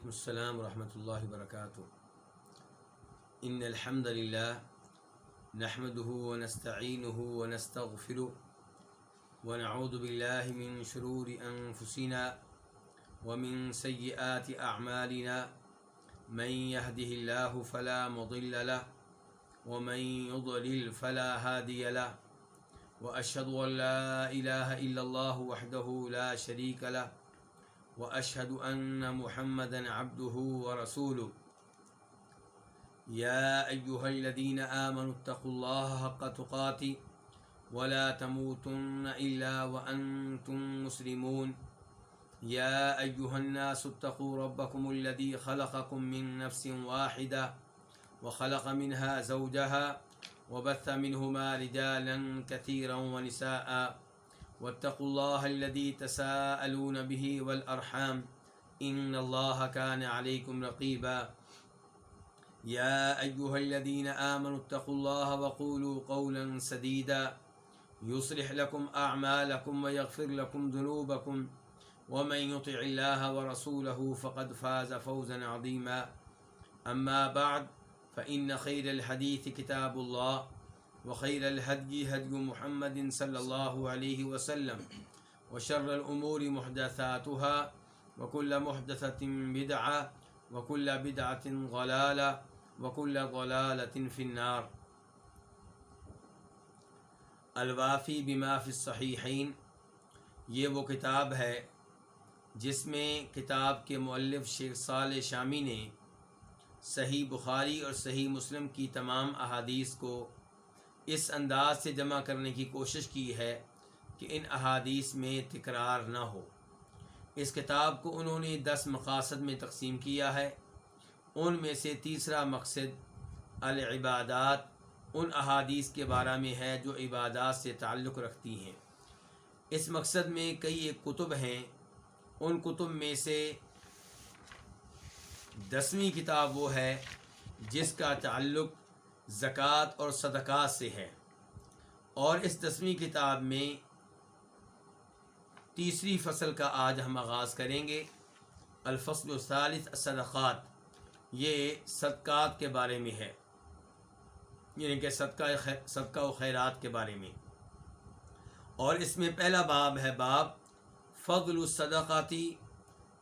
وعلیکم السلام ورحمۃ اللہ وبرکاتہ۔ ان الحمد للہ نحمده ونستعینه ونستغفره ونعوذ باللہ من شرور انفسنا ومن سیئات اعمالنا من يهده الله فلا مضل له ومن يضلل فلا هادي له واشهد ان لا اله الا الله وحده لا شريك له وأشهد أن محمدا عبده ورسوله يا أيها الذين آمنوا اتقوا الله حق تقاته ولا تموتن إلا وأنتم مسلمون يا أيها الناس اتقوا ربكم الذي خلقكم من نفس واحدة وخلق منها زوجها وبث منهما رجالا كثيرا ونساء واتقوا الله الذي تساءلون به والأرحام إن الله كان عليكم رقيبا يا أيها الذين آمنوا اتقوا الله وقولوا قولا سديدا يصلح لكم أعمالكم ويغفر لكم ذنوبكم ومن يطع الله ورسوله فقد فاز فوزا عظيما أما بعد فإن خير الحديث كتاب الله وخير الهدي هدي محمد صلى الله عليه وسلم وشر الأمور محدثاتها وكل محدثة بدعة وكل بدعة ضلالة وكل ضلالة في النار۔ الوافی بما فی الصحیحین، یہ وہ کتاب ہے جس میں کتاب کے مؤلف شیخ صالح شامی نے صحیح بخاری اور صحیح مسلم کی تمام احادیث کو اس انداز سے جمع کرنے کی کوشش کی ہے کہ ان احادیث میں تکرار نہ ہو۔ اس کتاب کو انہوں نے 10 مقاصد میں تقسیم کیا ہے۔ ان میں سے تیسرا مقصد العبادات، ان احادیث کے بارے میں ہے جو عبادات سے تعلق رکھتی ہیں۔ اس مقصد میں کئی ایک کتب ہیں۔ ان کتب میں سے 10ویں کتاب وہ ہے جس کا تعلق زکوٰۃ اور صدقات سے ہے، اور اس 10ویں کتاب میں تیسری فصل کا آج ہم آغاز کریں گے۔ الفصل الثالث الصدقات، یہ صدقات کے بارے میں ہے، یعنی کہ صدقہ و خیرات کے بارے میں۔ اور اس میں پہلا باب ہے باب فضل الصدقات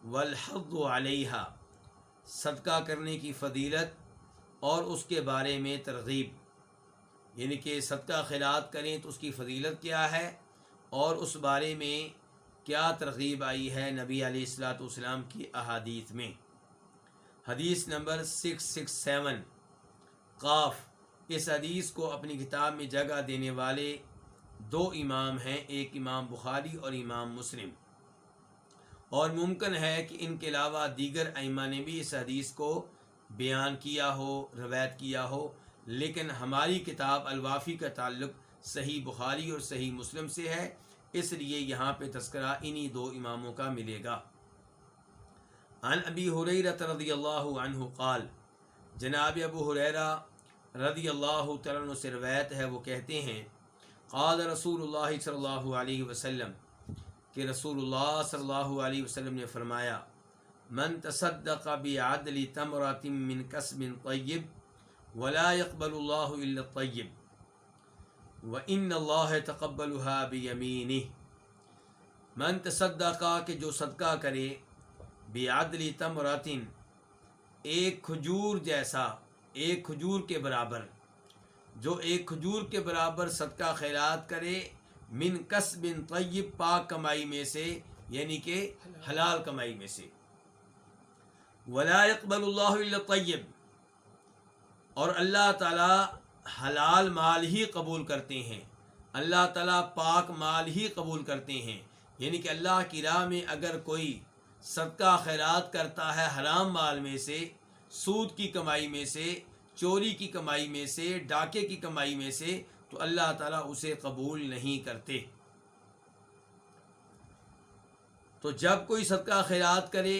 والحض علیہا، صدقہ کرنے کی فضیلت اور اس کے بارے میں ترغیب، یعنی کہ صدقہ خیرات کریں تو اس کی فضیلت کیا ہے اور اس بارے میں کیا ترغیب آئی ہے نبی علیہ الصلوۃ والسلام کی احادیث میں۔ حدیث نمبر 667 قاف، اس حدیث کو اپنی کتاب میں جگہ دینے والے 2 امام ہیں، ایک امام بخاری اور امام مسلم، اور ممکن ہے کہ ان کے علاوہ دیگر ائمہ نے بھی اس حدیث کو بیان کیا ہو، روایت کیا ہو، لیکن ہماری کتاب الوافی کا تعلق صحیح بخاری اور صحیح مسلم سے ہے، اس لیے یہاں پہ تذکرہ انہی 2 اماموں کا ملے گا۔ عن ابی ہریرہ رضی اللہ عنہ قال، جناب ابو ہریرہ رضی اللہ تعالیٰ عنہ سے روایت ہے، وہ کہتے ہیں قال رسول اللہ صلی اللہ علیہ وسلم، کہ رسول اللہ صلی اللہ علیہ وسلم نے فرمایا من تصدق بعدل تمرۃ من کسب طیب ولا يقبل اللہ الا الطیب وان اللہ تقبلها بیمینہ۔ من تصدق، کہ جو صدقہ کرے، بعدل تمرۃ، ایک کھجور جیسا، ایک کھجور کے برابر، جو ایک کھجور کے برابر صدقہ خیرات کرے، من کسب طیب، پاک کمائی میں سے، یعنی کہ حلال کمائی میں سے، ولا يقبل اللہ الا الطیب، اور اللہ تعالی حلال مال ہی قبول کرتے ہیں، اللہ تعالی پاک مال ہی قبول کرتے ہیں، یعنی کہ اللہ کی راہ میں اگر کوئی صدقہ خیرات کرتا ہے حرام مال میں سے، سود کی کمائی میں سے، چوری کی کمائی میں سے، ڈاکے کی کمائی میں سے، تو اللہ تعالیٰ اسے قبول نہیں کرتے۔ تو جب کوئی صدقہ خیرات کرے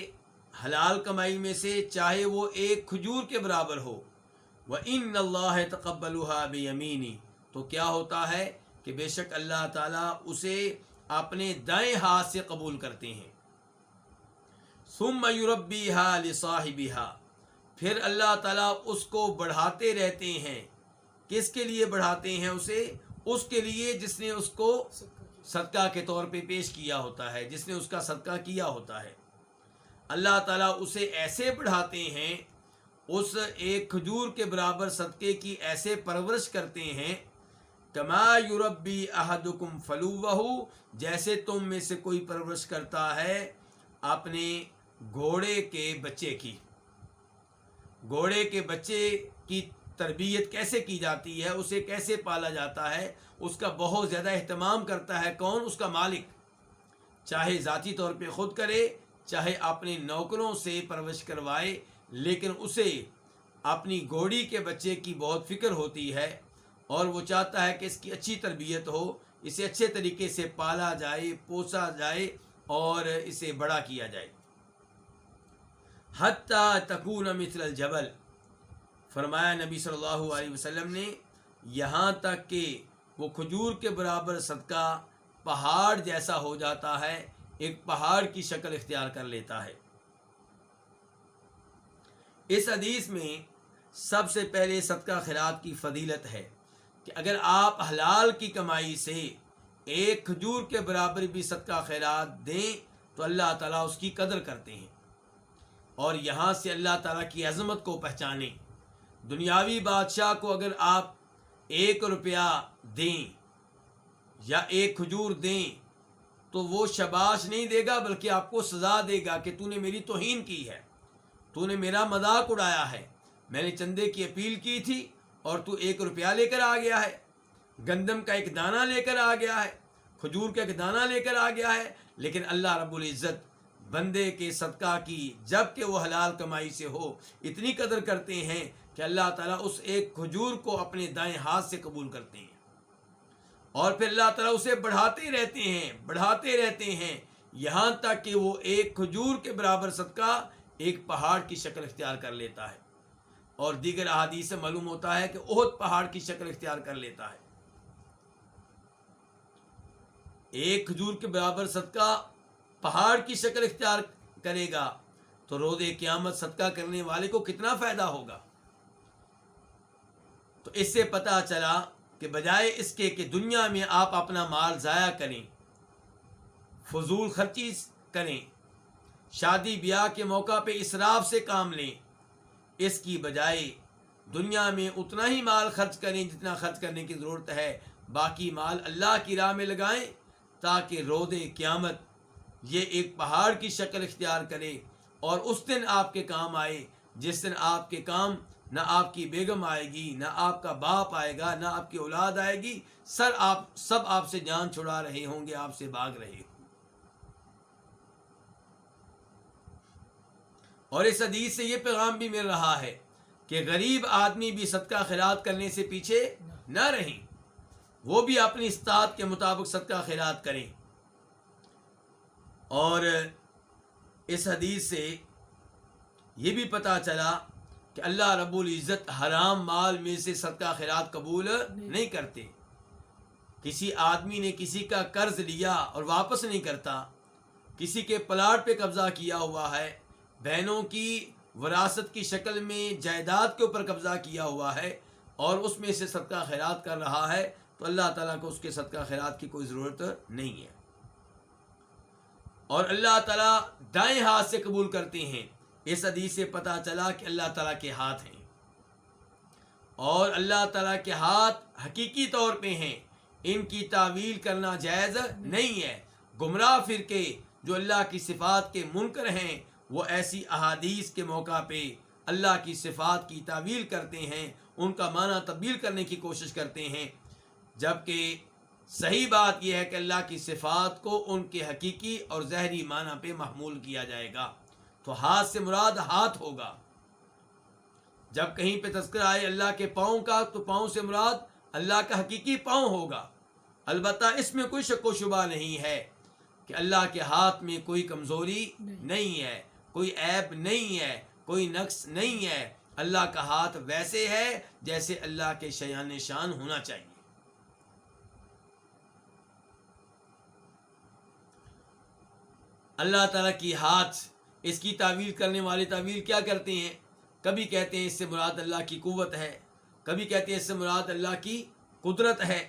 حلال کمائی میں سے، چاہے وہ ایک کھجور کے برابر ہو، وَإِنَّ اللَّهَ يَتَقَبَّلُهَا بِيَمِينِهِ، تو کیا ہوتا ہے کہ بے شک اللہ تعالیٰ اسے اپنے دائیں ہاتھ سے قبول کرتے ہیں۔ ثم یربیہا لصاحبہا، پھر اللہ تعالیٰ اس کو بڑھاتے رہتے ہیں. کس کے لیے بڑھاتے ہیں اسے؟ اس کے لیے جس نے اس کو صدقہ کے طور پہ پیش کیا ہوتا ہے، جس نے اس کا صدقہ کیا ہوتا ہے. اللہ تعالیٰ اسے ایسے بڑھاتے ہیں، اس ایک کھجور کے برابر صدقے کی ایسے پرورش کرتے ہیں، کما یربی احدکم فلوہ، جیسے تم میں سے کوئی پرورش کرتا ہے اپنے گھوڑے کے بچے کی. گھوڑے کے بچے کی تربیت کیسے کی جاتی ہے، اسے کیسے پالا جاتا ہے، اس کا بہت زیادہ اہتمام کرتا ہے کون؟ اس کا مالک. چاہے ذاتی طور پہ خود کرے، چاہے اپنے نوکروں سے پرورش کروائے، لیکن اسے اپنی گھوڑی کے بچے کی بہت فکر ہوتی ہے اور وہ چاہتا ہے کہ اس کی اچھی تربیت ہو، اسے اچھے طریقے سے پالا جائے، پوسا جائے اور اسے بڑا کیا جائے. حتیٰ تکون مثل الجبل، فرمایا نبی صلی اللہ علیہ وسلم نے، یہاں تک کہ وہ کھجور کے برابر صدقہ پہاڑ جیسا ہو جاتا ہے، ایک پہاڑ کی شکل اختیار کر لیتا ہے. اس حدیث میں سب سے پہلے صدقہ خیرات کی فضیلت ہے کہ اگر آپ حلال کی کمائی سے ایک کھجور کے برابر بھی صدقہ خیرات دیں تو اللہ تعالیٰ اس کی قدر کرتے ہیں. اور یہاں سے اللہ تعالیٰ کی عظمت کو پہچانیں. دنیاوی بادشاہ کو اگر آپ 1 روپیہ دیں یا ایک کھجور دیں تو وہ شاباش نہیں دے گا، بلکہ آپ کو سزا دے گا کہ تو نے میری توہین کی ہے، تو نے میرا مذاق اڑایا ہے. میں نے چندے کی اپیل کی تھی اور تو 1 روپیہ لے کر آ گیا ہے، گندم کا ایک دانہ لے کر آ گیا ہے، کھجور کا ایک دانہ لے کر آ گیا ہے. لیکن اللہ رب العزت بندے کے صدقہ کی، جب کہ وہ حلال کمائی سے ہو، اتنی قدر کرتے ہیں کہ اللہ تعالیٰ اس ایک کھجور کو اپنے دائیں ہاتھ سے قبول کرتے ہیں. اور پھر اللہ تعالیٰ اسے بڑھاتے رہتے ہیں، بڑھاتے رہتے ہیں، یہاں تک کہ وہ ایک کھجور کے برابر صدقہ ایک پہاڑ کی شکل اختیار کر لیتا ہے. اور دیگر احادیث سے معلوم ہوتا ہے کہ احد پہاڑ کی شکل اختیار کر لیتا ہے. ایک کھجور کے برابر صدقہ پہاڑ کی شکل اختیار کرے گا تو روز قیامت صدقہ کرنے والے کو کتنا فائدہ ہوگا. تو اس سے پتہ چلا کہ بجائے اس کے کہ دنیا میں آپ اپنا مال ضائع کریں، فضول خرچی کریں، شادی بیاہ کے موقع پہ اسراف سے کام لیں، اس کی بجائے دنیا میں اتنا ہی مال خرچ کریں جتنا خرچ کرنے کی ضرورت ہے، باقی مال اللہ کی راہ میں لگائیں تاکہ روز قیامت یہ ایک پہاڑ کی شکل اختیار کرے اور اس دن آپ کے کام آئے جس دن آپ کے کام نہ آپ کی بیگم آئے گی، نہ آپ کا باپ آئے گا، نہ آپ کی اولاد آئے گی، سب آپ سے جان چھڑا رہے ہوں گے، آپ سے بھاگ رہے ہوں. اور اس حدیث سے یہ پیغام بھی مل رہا ہے کہ غریب آدمی بھی صدقہ خیرات کرنے سے پیچھے نہ رہیں، وہ بھی اپنی استطاعت کے مطابق صدقہ خیرات کریں. اور اس حدیث سے یہ بھی پتہ چلا کہ اللہ رب العزت حرام مال میں سے صدقہ خیرات قبول نہیں کرتے. کسی آدمی نے کسی کا قرض لیا اور واپس نہیں کرتا، کسی کے پلاٹ پہ قبضہ کیا ہوا ہے، بہنوں کی وراثت کی شکل میں جائیداد کے اوپر قبضہ کیا ہوا ہے اور اس میں سے صدقہ خیرات کر رہا ہے، تو اللہ تعالیٰ کو اس کے صدقہ خیرات کی کوئی ضرورت نہیں ہے. اور اللہ تعالیٰ دائیں ہاتھ سے قبول کرتے ہیں. اس حدیث سے پتہ چلا کہ اللہ تعالیٰ کے ہاتھ ہیں اور اللہ تعالیٰ کے ہاتھ حقیقی طور پہ ہیں، ان کی تعویل کرنا جائز نہیں ہے. گمراہ فرقے جو اللہ کی صفات کے منکر ہیں وہ ایسی احادیث کے موقع پہ اللہ کی صفات کی تعویل کرتے ہیں، ان کا معنی تبدیل کرنے کی کوشش کرتے ہیں، جبکہ صحیح بات یہ ہے کہ اللہ کی صفات کو ان کے حقیقی اور ظاہری معنی پہ محمول کیا جائے گا. تو ہاتھ سے مراد ہاتھ ہوگا. جب کہیں پہ تذکرہ آئے اللہ کے پاؤں کا تو پاؤں سے مراد اللہ کا حقیقی پاؤں ہوگا. البتہ اس میں کوئی شک و شبہ نہیں ہے کہ اللہ کے ہاتھ میں کوئی کمزوری نہیں ہے، کوئی عیب نہیں ہے، کوئی نقص نہیں ہے. اللہ کا ہاتھ ویسے ہے جیسے اللہ کے شایان شان ہونا چاہیے. اللہ تعالیٰ کی ہاتھ اس کی تعویل کرنے والے تعویل کیا کرتے ہیں؟ کبھی کہتے ہیں اس سے مراد اللہ کی قوت ہے، کبھی کہتے ہیں اس سے مراد اللہ کی قدرت ہے،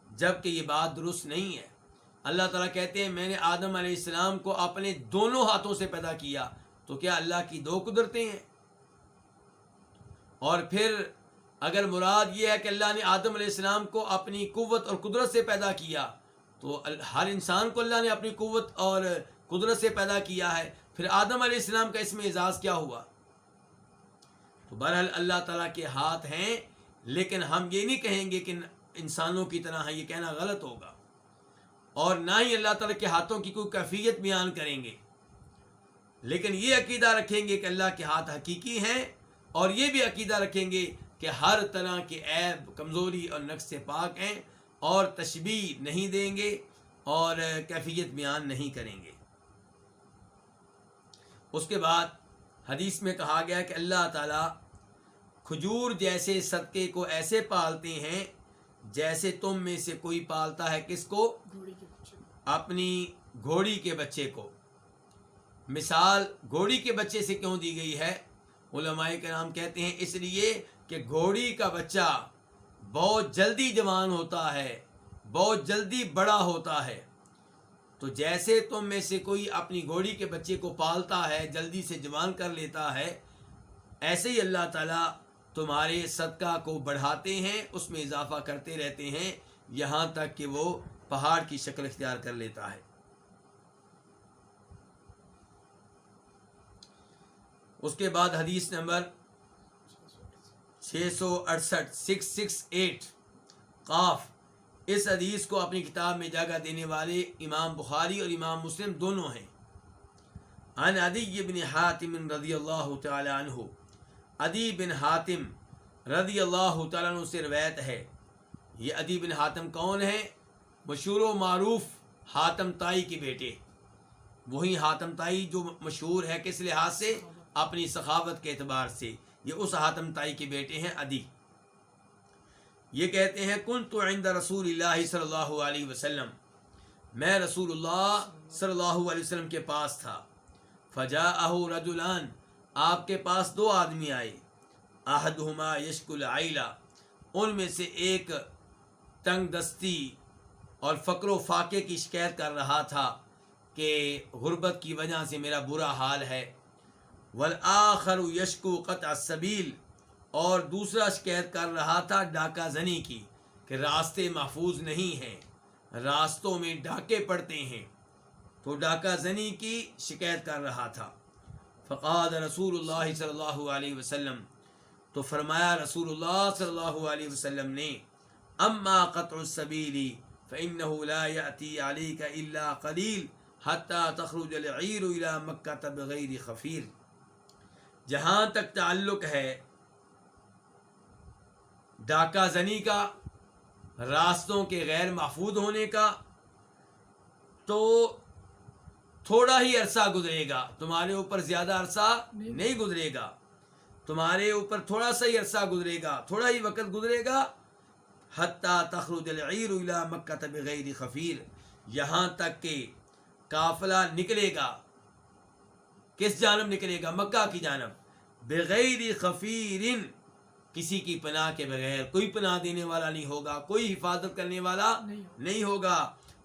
جبکہ یہ بات درست نہیں ہے۔ اللہ تعالیٰ کہتے ہیں میں نے آدم علیہ السلام کو اپنے دونوں ہاتھوں سے پیدا کیا، تو کیا اللہ کی دو قدرتیں ہیں؟ اور پھر اگر مراد یہ ہے کہ اللہ نے آدم علیہ السلام کو اپنی قوت اور قدرت سے پیدا کیا، تو ہر انسان کو اللہ نے اپنی قوت اور قدرت سے پیدا کیا ہے، پھر آدم علیہ السلام کا اس میں اعزاز کیا ہوا؟ تو بہرحال اللہ تعالیٰ کے ہاتھ ہیں، لیکن ہم یہ نہیں کہیں گے کہ انسانوں کی طرح ہے، یہ کہنا غلط ہوگا، اور نہ ہی اللہ تعالیٰ کے ہاتھوں کی کوئی کیفیت بیان کریں گے، لیکن یہ عقیدہ رکھیں گے کہ اللہ کے ہاتھ حقیقی ہیں، اور یہ بھی عقیدہ رکھیں گے کہ ہر طرح کے عیب، کمزوری اور نقص سے پاک ہیں، اور تشبیہ نہیں دیں گے اور کیفیت بیان نہیں کریں گے۔ اس کے بعد حدیث میں کہا گیا کہ اللہ تعالیٰ کھجور جیسے صدقے کو ایسے پالتے ہیں جیسے تم میں سے کوئی پالتا ہے کس کو؟ اپنی گھوڑی کے بچے کو۔ مثال گھوڑی کے بچے سے کیوں دی گئی ہے؟ علماء کرام کہتے ہیں اس لیے کہ گھوڑی کا بچہ بہت جلدی جوان ہوتا ہے، بہت جلدی بڑا ہوتا ہے، تو جیسے تم میں سے کوئی اپنی گھوڑی کے بچے کو پالتا ہے، جلدی سے جوان کر لیتا ہے، ایسے ہی اللہ تعالیٰ تمہارے صدقہ کو بڑھاتے ہیں، اس میں اضافہ کرتے رہتے ہیں، یہاں تک کہ وہ پہاڑ کی شکل اختیار کر لیتا ہے۔ اس کے بعد حدیث نمبر 668 668 قاف، اس حدیث کو اپنی کتاب میں جگہ دینے والے امام بخاری اور امام مسلم دونوں ہیں۔ عن عدی بن حاتم رضی اللہ تعالی عنہ، عدی بن حاتم رضی اللہ تعالیٰ عنہ سے روایت ہے۔ یہ عدی بن حاتم کون ہیں؟ مشہور و معروف حاتم طائی کے بیٹے، وہی حاتم طائی جو مشہور ہے کس لحاظ سے؟ اپنی سخاوت کے اعتبار سے، یہ اس حاتم طائی کے بیٹے ہیں عدی۔ یہ کہتے ہیں کنت عند رسول اللہ صلی اللہ علیہ وسلم، میں رسول اللہ صلی اللہ علیہ وسلم کے پاس تھا۔ فجاءہ رجلان، آپ کے پاس دو آدمی آئے، احدہما یشکو العیلہ، ان میں سے ایک تنگ دستی اور فقر و فاقے کی شکایت کر رہا تھا کہ غربت کی وجہ سے میرا برا حال ہے، والآخر یشکو قطع السبیل، اور دوسرا شکایت کر رہا تھا ڈاکہ زنی کی، کہ راستے محفوظ نہیں ہیں، راستوں میں ڈاکے پڑتے ہیں، تو ڈاکہ زنی کی شکایت کر رہا تھا۔ فقال رسول اللہ صلی اللہ علیہ وسلم، تو فرمایا رسول اللہ صلی اللہ علیہ وسلم نے، اما قطع السبیل فإنه لا يأتي عليك إلا قليل حتى تخرج العير إلى مكة بغير خفير۔ جہاں تک تعلق ہے ڈاکہ زنی کا، راستوں کے غیر محفوظ ہونے کا، تو تھوڑا ہی عرصہ گزرے گا، تمہارے اوپر زیادہ عرصہ نہیں گزرے گا، تمہارے اوپر تھوڑا سا ہی عرصہ گزرے گا، تھوڑا ہی وقت گزرے گا، حتیٰ تخرج العیر الی مکہ بغیر خفیر، یہاں تک کہ قافلہ نکلے گا، کس جانب نکلے گا؟ مکہ کی جانب، بغیر خفیر، کسی کی پناہ کے بغیر، کوئی پناہ دینے والا نہیں ہوگا، کوئی حفاظت کرنے والا نہیں ہوگا،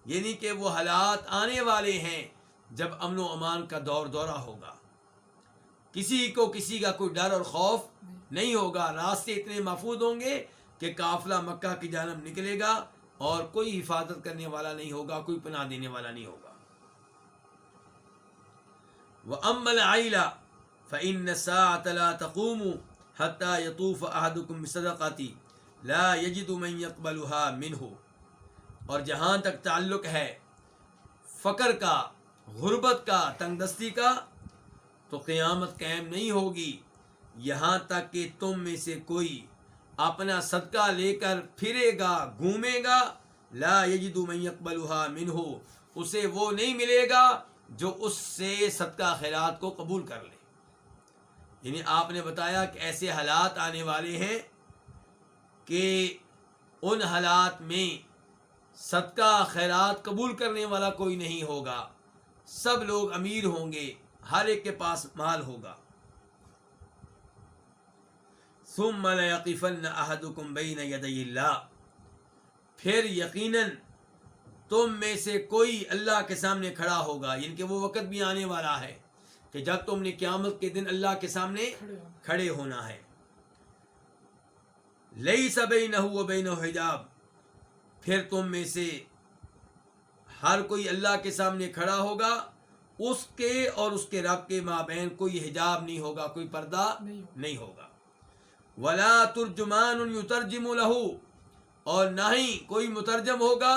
یعنی کہ وہ حالات آنے والے ہیں جب امن و امان کا دورہ ہوگا، کسی کو کسی کا کوئی ڈر اور خوف نہیں ہوگا، راستے اتنے محفوظ ہوں گے کہ قافلہ مکہ کی جانب نکلے گا اور کوئی حفاظت کرنے والا نہیں ہوگا، کوئی پناہ دینے والا نہیں ہوگا۔ وَأَمَّا الْعَيْلَ فَإِنَّ السَّاعَةَ لَا تَقُومُ حَتَّى يَطُوفَ أَحَدُكُمْ بِصَدَقَةٍ لَا يَجِدُ مَنْ يَقْبَلُهَا مِنْهُ، اور جہاں تک تعلق ہے فقر کا، غربت کا، تنگ دستی کا، تو قیامت قائم نہیں ہوگی یہاں تک کہ تم میں سے کوئی اپنا صدقہ لے کر پھرے گا، گھومے گا، لا یجد من یقبلها منہ، اسے وہ نہیں ملے گا جو اس سے صدقہ خیرات کو قبول کر لے۔ یعنی آپ نے بتایا کہ ایسے حالات آنے والے ہیں کہ ان حالات میں صدقہ خیرات قبول کرنے والا کوئی نہیں ہوگا، سب لوگ امیر ہوں گے، ہر ایک کے پاس مال ہوگا. ثم لیقفن احدکم بین یدی اللہ، پھر یقیناً تم میں سے کوئی اللہ کے سامنے کھڑا ہوگا. یعنی کہ وہ وقت بھی آنے والا ہے کہ جب تم نے قیامت کے دن اللہ کے سامنے کھڑے ہونا ہے. لیس بینہ و بینہ حجاب، پھر تم میں سے ہر کوئی اللہ کے سامنے کھڑا ہوگا، اس کے اور اس کے رب کے مابین کوئی حجاب نہیں ہوگا، کوئی پردہ نہیں ہوگا. ولا ترجمان یترجم لہ، اور نہ ہی کوئی مترجم ہوگا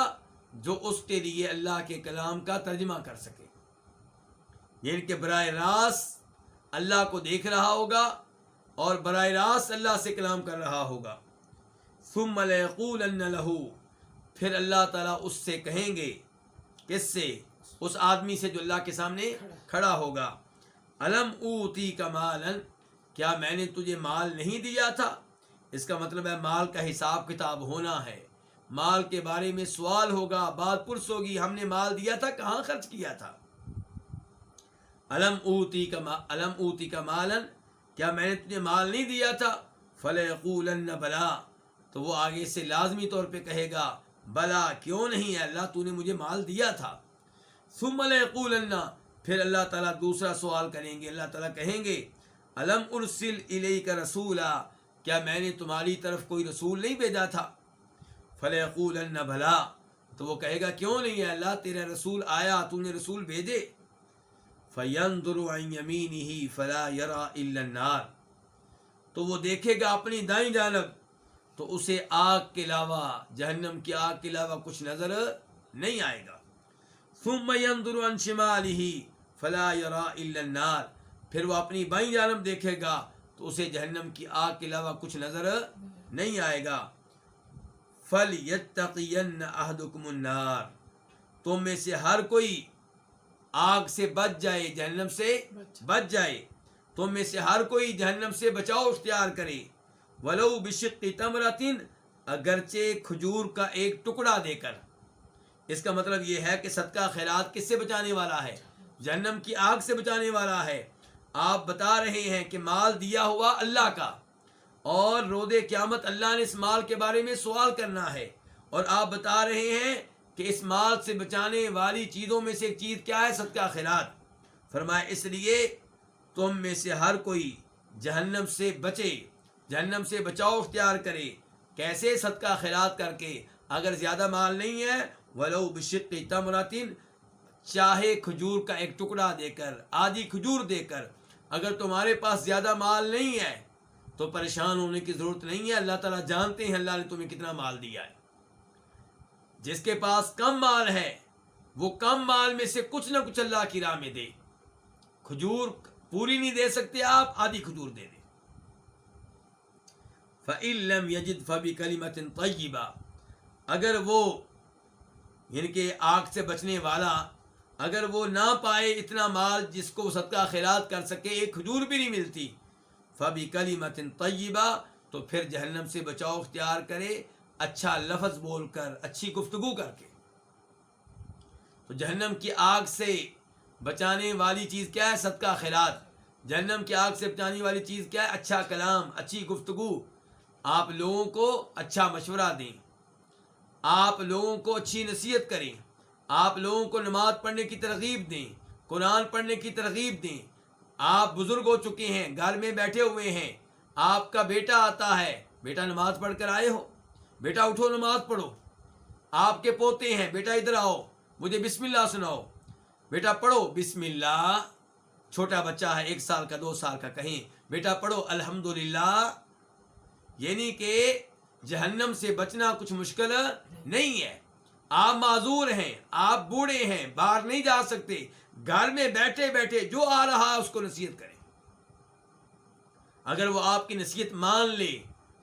جو اس کے لیے اللہ کے کلام کا ترجمہ کر سکے. یعنی کہ براہ راست اللہ کو دیکھ رہا ہوگا اور براہ راست اللہ سے کلام کر رہا ہوگا. ثم لیقولن لہ، پھر اللہ تعالیٰ اس سے کہیں گے، کس سے؟ اس آدمی سے جو اللہ کے سامنے کھڑا ہوگا، الم اوتیک مالا، کیا میں نے تجھے مال نہیں دیا تھا؟ اس کا مطلب ہے مال کا حساب کتاب ہونا ہے، مال کے بارے میں سوال ہوگا، بات پرس ہوگی، ہم نے مال دیا تھا، کہاں خرچ کیا تھا. الم اوتیک مالا، کیا میں نے تجھے مال نہیں دیا تھا؟ فلیقولن بلا، تو وہ آگے سے لازمی طور پہ کہے گا بلا، کیوں نہیں ہے اللہ، تو نے مجھے مال دیا تھا. ثم لیقولن، پھر اللہ تعالیٰ دوسرا سوال کریں گے، اللہ تعالیٰ کہیں گے الم ارسل الیک رسولا، کیا میں نے تمہاری طرف کوئی رسول نہیں بھیجا تھا؟ فلیقولن بلا، تو وہ کہے گا کیوں نہیں ہے اللہ، تیرا رسول آیا، تو نے رسول بھیجے. فینظر عن یمینہ فلا یری الا النار، تو وہ دیکھے گا اپنی دائیں جانب تو اسے آگ کے علاوہ، جہنم کی آگ کے علاوہ کچھ نظر نہیں آئے گا. ثم ينظر عن شمالہ فلا یری الا النار، پھر وہ اپنی بائیں جانب دیکھے گا تو اسے جہنم کی آگ کے علاوہ کچھ نظر نہیں آئے گا. فَلْيَتَّقِيَنَّ أَحَدُكُمُ النَّارَ، تم میں سے ہر کوئی آگ سے بچ جائے، جہنم سے بچ جائے، تم میں سے ہر کوئی جہنم سے بچاؤ اختیار کرے. وَلَوْ بِشِقِّ تَمْرَةٍ، اگرچہ کھجور کا ایک ٹکڑا دے کر. اس کا مطلب یہ ہے کہ صدقہ خیرات کس سے بچانے والا ہے؟ جہنم کی آگ سے بچانے والا ہے. آپ بتا رہے ہیں کہ مال دیا ہوا اللہ کا، اور روز قیامت اللہ نے اس مال کے بارے میں سوال کرنا ہے، اور آپ بتا رہے ہیں کہ اس مال سے بچانے والی چیزوں میں سے ایک چیز کیا ہے؟ صدقہ خیرات. فرمایا اس لیے تم میں سے ہر کوئی جہنم سے بچے، جہنم سے بچاؤ اختیار کرے. کیسے؟ صدقہ خیرات کر کے. اگر زیادہ مال نہیں ہے، ولو بشق تمرۃ، چاہے کھجور کا ایک ٹکڑا دے کر، آدھی کھجور دے کر. اگر تمہارے پاس زیادہ مال نہیں ہے تو پریشان ہونے کی ضرورت نہیں ہے، اللہ تعالیٰ جانتے ہیں اللہ نے تمہیں کتنا مال دیا ہے. جس کے پاس کم مال ہے وہ کم مال میں سے کچھ نہ کچھ اللہ کی راہ میں دے. کھجور پوری نہیں دے سکتے آپ، آدھی کھجور دے دیں. فَإِن لَّمْ يَجِدْ فَبِكَلِمَةٍ طَيِّبَةٍ، اگر وہ، یعنی کہ آگ سے بچنے والا، اگر وہ نہ پائے اتنا مال جس کو صدقہ خیرات کر سکے، ایک کھجور بھی نہیں ملتی، فَبِكَلِمَةٍ طَيِّبَةٍ، تو پھر جہنم سے بچاؤ اختیار کرے، اچھا لفظ بول کر، اچھی گفتگو کر کے. تو جہنم کی آگ سے بچانے والی چیز کیا ہے؟ صدقہ خیرات. جہنم کی آگ سے بچانے والی چیز کیا ہے؟ اچھا کلام، اچھی گفتگو. آپ لوگوں کو اچھا مشورہ دیں، آپ لوگوں کو اچھی نصیحت کریں، آپ لوگوں کو نماز پڑھنے کی ترغیب دیں، قرآن پڑھنے کی ترغیب دیں. آپ بزرگ ہو چکے ہیں، گھر میں بیٹھے ہوئے ہیں، آپ کا بیٹا آتا ہے، بیٹا نماز پڑھ کر آئے ہو، بیٹا اٹھو نماز پڑھو. آپ کے پوتے ہیں، بیٹا ادھر آؤ مجھے بسم اللہ سناؤ، بیٹا پڑھو بسم اللہ. چھوٹا بچہ ہے، 1 سال کا 2 سال کا، کہیں بیٹا پڑھو الحمدللہ. یعنی کہ جہنم سے بچنا کچھ مشکل نہیں ہے. آپ معذور ہیں، آپ بوڑھے ہیں، باہر نہیں جا سکتے، گھر میں بیٹھے بیٹھے جو آ رہا ہے اس کو نصیحت کریں. اگر وہ آپ کی نصیحت مان لے،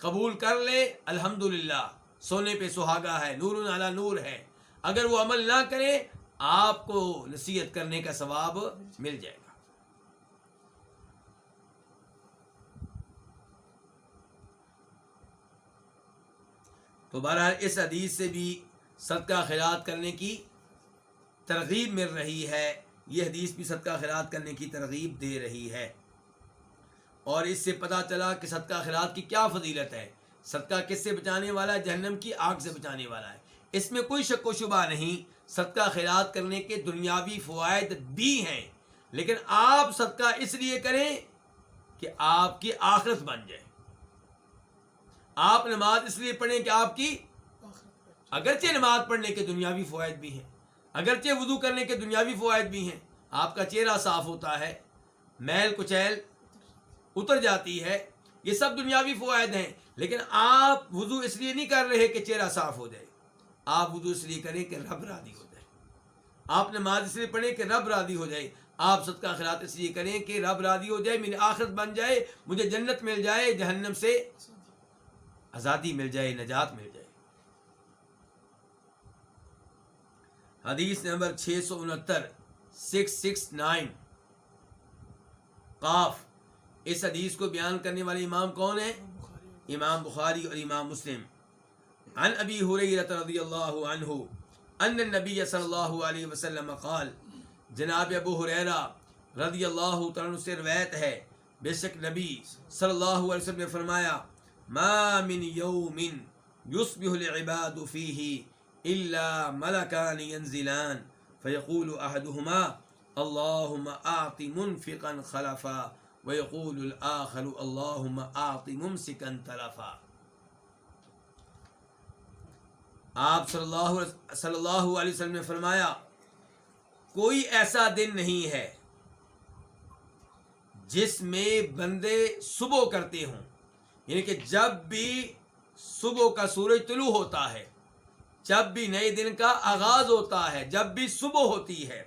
قبول کر لے، الحمدللہ، سونے پہ سہاگا ہے، نور علی نور ہے. اگر وہ عمل نہ کرے، آپ کو نصیحت کرنے کا ثواب مل جائے گا. تو بہرحال اس حدیث سے بھی صدقہ خیرات کرنے کی ترغیب مل رہی ہے یہ حدیث بھی صدقہ خیرات کرنے کی ترغیب دے رہی ہے، اور اس سے پتہ چلا کہ صدقہ خیرات کی کیا فضیلت ہے۔ صدقہ کس سے بچانے والا ہے؟ جہنم کی آگ سے بچانے والا ہے، اس میں کوئی شک و شبہ نہیں۔ صدقہ خیرات کرنے کے دنیاوی فوائد بھی ہیں، لیکن آپ صدقہ اس لیے کریں کہ آپ کی آخرت بن جائے۔ آپ نماز اس لیے پڑھیں کہ آپ کی، اگرچہ نماز پڑھنے کے دنیاوی فوائد بھی ہیں، اگرچہ وضو کرنے کے دنیاوی فوائد بھی ہیں، آپ کا چہرہ صاف ہوتا ہے، میل کچیل اتر جاتی ہے، یہ سب دنیاوی فوائد ہیں، لیکن آپ وضو اس لیے نہیں کر رہے کہ چہرہ صاف ہو جائے، آپ وضو اس لیے کریں کہ رب راضی ہو جائے۔ آپ نماز اس لیے پڑھیں کہ رب راضی ہو جائے، آپ صدقہ خیرات اس لیے کریں کہ رب راضی ہو جائے، میری آخرت بن جائے، مجھے جنت مل جائے، جہنم سے آزادی مل جائے، نجات مل جائے۔ حدیث نمبر 669 669 قاف۔ اس حدیث کو بیان کرنے والے امام کون ہیں؟ امام بخاری اور امام مسلم۔ عن ابی ہریرہ رضی اللہ عنہ ان النبی صلی اللہ علیہ وسلم قال، جناب ابو ہریرہ رضی اللہ تعالیٰ عنہ سے روایت ہے، بے شک نبی صلی اللہ علیہ وسلم نے فرمایا، ما من یوم یصبح العباد فیہ الا ملکان ینزلان فیقول احدہما اللہم اعط منفقا خلفا ویقول الآخر اللہم اعط ممسکا تلفا۔ آپ صلی اللہ علیہ وسلم نے فرمایا، کوئی ایسا دن نہیں ہے جس میں بندے صبح کرتے ہوں، یعنی کہ جب بھی صبح کا سورج طلوع ہوتا ہے، جب بھی نئے دن کا آغاز ہوتا ہے، جب بھی صبح ہوتی ہے،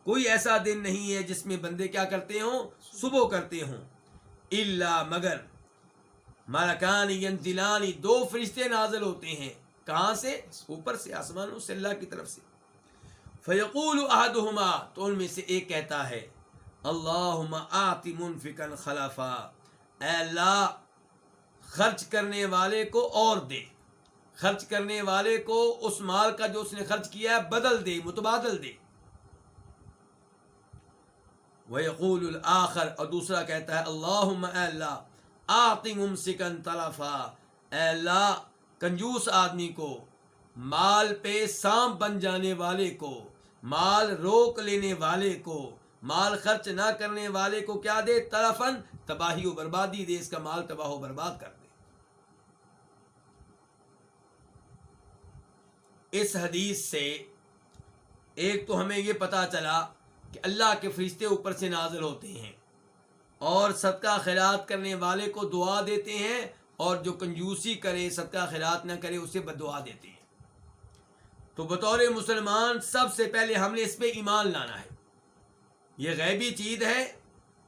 کوئی ایسا دن نہیں ہے جس میں بندے کیا کرتے ہوں؟ صبح کرتے ہوں۔ الا مگر ملکان ینزلان، دو فرشتے نازل ہوتے ہیں، کہاں سے؟ اوپر سے، آسمانوں سے، اللہ کی طرف سے۔ فیقول احدہما، تو ان میں سے ایک کہتا ہے، اللہم آت منفقا خلفا، اے اللہ خرچ کرنے والے کو اور دے، خرچ کرنے والے کو اس مال کا جو اس نے خرچ کیا ہے بدل دے، متبادل دے۔ وَيَقُولُ الْآخَرُ، اور دوسرا کہتا ہے، اللہم اے اللہ آت ممسکا تلفا، اے اللہ کنجوس آدمی کو، مال پہ سانپ بن جانے والے کو، مال روک لینے والے کو، مال خرچ نہ کرنے والے کو کیا دے؟ تلفن، تباہی و بربادی دے، اس کا مال تباہ و برباد کر دے۔ اس حدیث سے ایک تو ہمیں یہ پتہ چلا کہ اللہ کے فرشتے اوپر سے نازل ہوتے ہیں اور صدقہ خیرات کرنے والے کو دعا دیتے ہیں، اور جو کنجوسی کرے، صدقہ خیرات نہ کرے، اسے بددعا دیتے ہیں۔ تو بطور مسلمان سب سے پہلے ہم نے اس پہ ایمان لانا ہے، یہ غیبی چیز ہے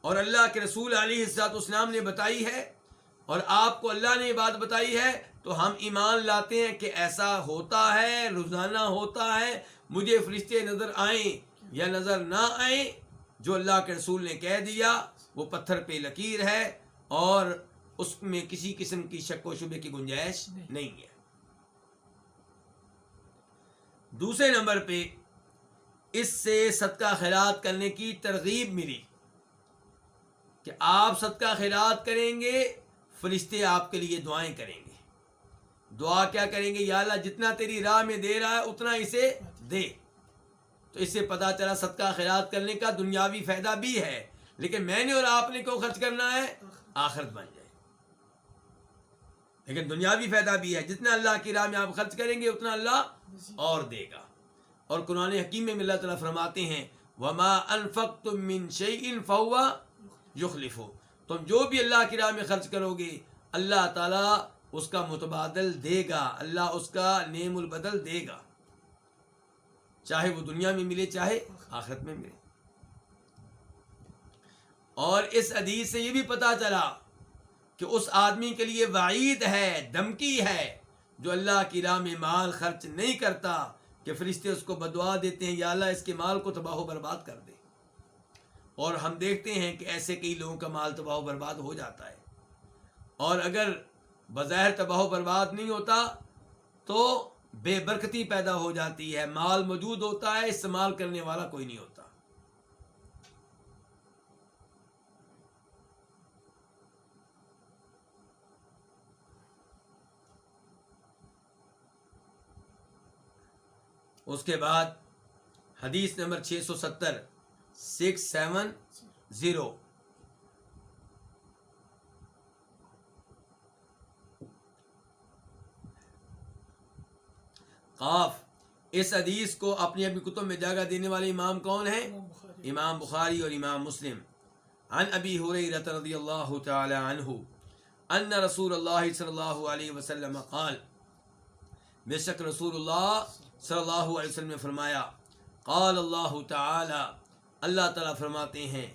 اور اللہ کے رسول علیہ الصلوۃ والسلام نے بتائی ہے، اور آپ کو اللہ نے یہ بات بتائی ہے، تو ہم ایمان لاتے ہیں کہ ایسا ہوتا ہے، روزانہ ہوتا ہے۔ مجھے فرشتے نظر آئیں یا نظر نہ آئیں، جو اللہ کے رسول نے کہہ دیا وہ پتھر پہ لکیر ہے، اور اس میں کسی قسم کی شک و شبے کی گنجائش نہیں ہے۔ دوسرے نمبر پہ اس سے صدقہ خیرات کرنے کی ترغیب ملی کہ آپ صدقہ خیرات کریں گے، فرشتے آپ کے لیے دعائیں کریں گے۔ دعا کیا کریں گے؟ یا اللہ جتنا تیری راہ میں دے رہا ہے اتنا اسے دے۔ تو اس سے پتہ چلا صدقہ خیرات کرنے کا دنیاوی فائدہ بھی ہے، لیکن میں نے اور آپ نے کیوں خرچ کرنا ہے؟ آخرت بن جائے۔ لیکن دنیاوی فائدہ بھی ہے، جتنا اللہ کی راہ میں آپ خرچ کریں گے اتنا اللہ اور دے گا۔ اور قرآن حکیم میں اللہ تعالیٰ فرماتے ہیں، وَمَا أَنفَقْتُم مِّن شَيْءٍ فَهُوَ يُخْلِفُهُ، تم جو بھی اللہ کی راہ میں خرچ کرو گے اللہ تعالیٰ اس کا متبادل دے گا، اللہ اس کا نعم البدل دے گا، چاہے وہ دنیا میں ملے چاہے آخرت میں ملے۔ اور اس حدیث سے یہ بھی پتہ چلا کہ اس آدمی کے لیے وعید ہے، دھمکی ہے، جو اللہ کی راہ میں مال خرچ نہیں کرتا، کہ فرشتے اس کو بددعا دیتے ہیں، یا اللہ اس کے مال کو تباہ و برباد کر دے۔ اور ہم دیکھتے ہیں کہ ایسے کئی لوگوں کا مال تباہ و برباد ہو جاتا ہے، اور اگر بظاہر تباہ و برباد نہیں ہوتا تو بے برکتی پیدا ہو جاتی ہے، مال موجود ہوتا ہے، استعمال کرنے والا کوئی نہیں ہوتا۔ اس کے بعد حدیث نمبر 670 670 قاف. اس حدیث کو اپنی اپنی کتب میں جگہ دینے والے امام کون ہیں؟ امام بخاری اور امام مسلم. عن ابی ہریرہ رضی اللہ تعالی عنہ ان رسول اللہ صلی اللہ علیہ وسلم قال، بے شک رسول اللہ صلی اللہ علیہ وسلم نے فرمایا، قال اللہ تعالی، اللہ تعالیٰ فرماتے ہیں،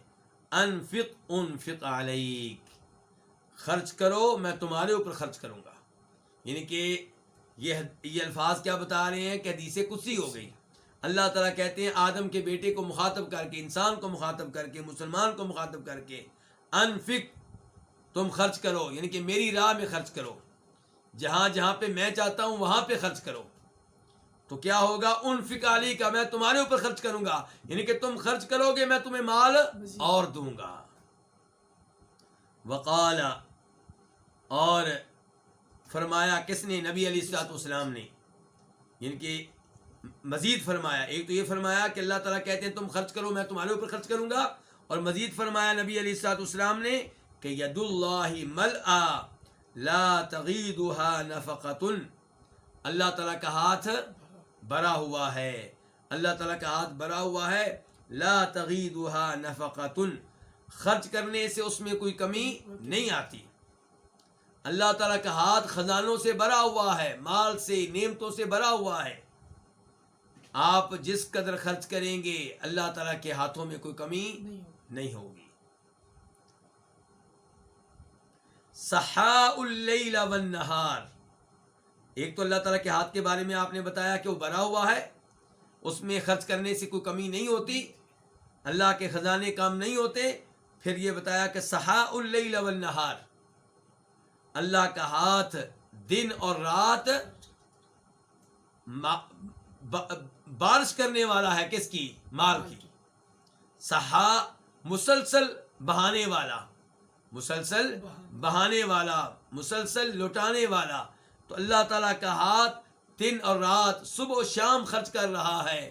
انفق علیک، خرچ کرو میں تمہارے اوپر خرچ کروں گا. یعنی کہ یہ الفاظ کیا بتا رہے ہیں کہ حدیث قدسی ہو گئی. اللہ تعالیٰ کہتے ہیں آدم کے بیٹے کو مخاطب کر کے، انسان کو مخاطب کر کے، مسلمان کو مخاطب کر کے، انفق، تم خرچ کرو، یعنی کہ میری راہ میں خرچ کرو، جہاں جہاں پہ میں چاہتا ہوں وہاں پہ خرچ کرو. تو کیا ہوگا؟ انفق علی کا، میں تمہارے اوپر خرچ کروں گا، یعنی کہ تم خرچ کرو گے میں تمہیں مال اور دوں گا. وقال، اور فرمایا کس نے؟ نبی علیہ الصلوۃ والسلام نے. یعنی کہ مزید فرمایا، ایک تو یہ فرمایا کہ اللہ تعالیٰ کہتے ہیں تم خرچ کرو میں تمہارے اوپر خرچ کروں گا، اور مزید فرمایا نبی علیہ الصلوۃ والسلام نے کہ ید اللہ ملآ لا تغیدها نفقۃ، اللہ تعالیٰ کا ہاتھ بھرا ہوا ہے، اللہ تعالیٰ کا ہاتھ بھرا ہوا ہے، لا تغیدها نفقۃ، خرچ کرنے سے اس میں کوئی کمی نہیں آتی. اللہ تعالیٰ کا ہاتھ خزانوں سے بھرا ہوا ہے، مال سے، نعمتوں سے بھرا ہوا ہے. آپ جس قدر خرچ کریں گے اللہ تعالیٰ کے ہاتھوں میں کوئی کمی نہیں ہوگی. سحاء اللیل والنہار، ایک تو اللہ تعالیٰ کے ہاتھ کے بارے میں آپ نے بتایا کہ وہ بھرا ہوا ہے، اس میں خرچ کرنے سے کوئی کمی نہیں ہوتی، اللہ کے خزانے کام نہیں ہوتے. پھر یہ بتایا کہ سحاء اللیل والنہار، اللہ کا ہاتھ دن اور رات بارش کرنے والا ہے. کس کی؟ مال کی. سحا مسلسل بہانے والا، مسلسل بہانے والا، مسلسل لوٹانے والا. تو اللہ تعالیٰ کا ہاتھ دن اور رات، صبح و شام خرچ کر رہا ہے،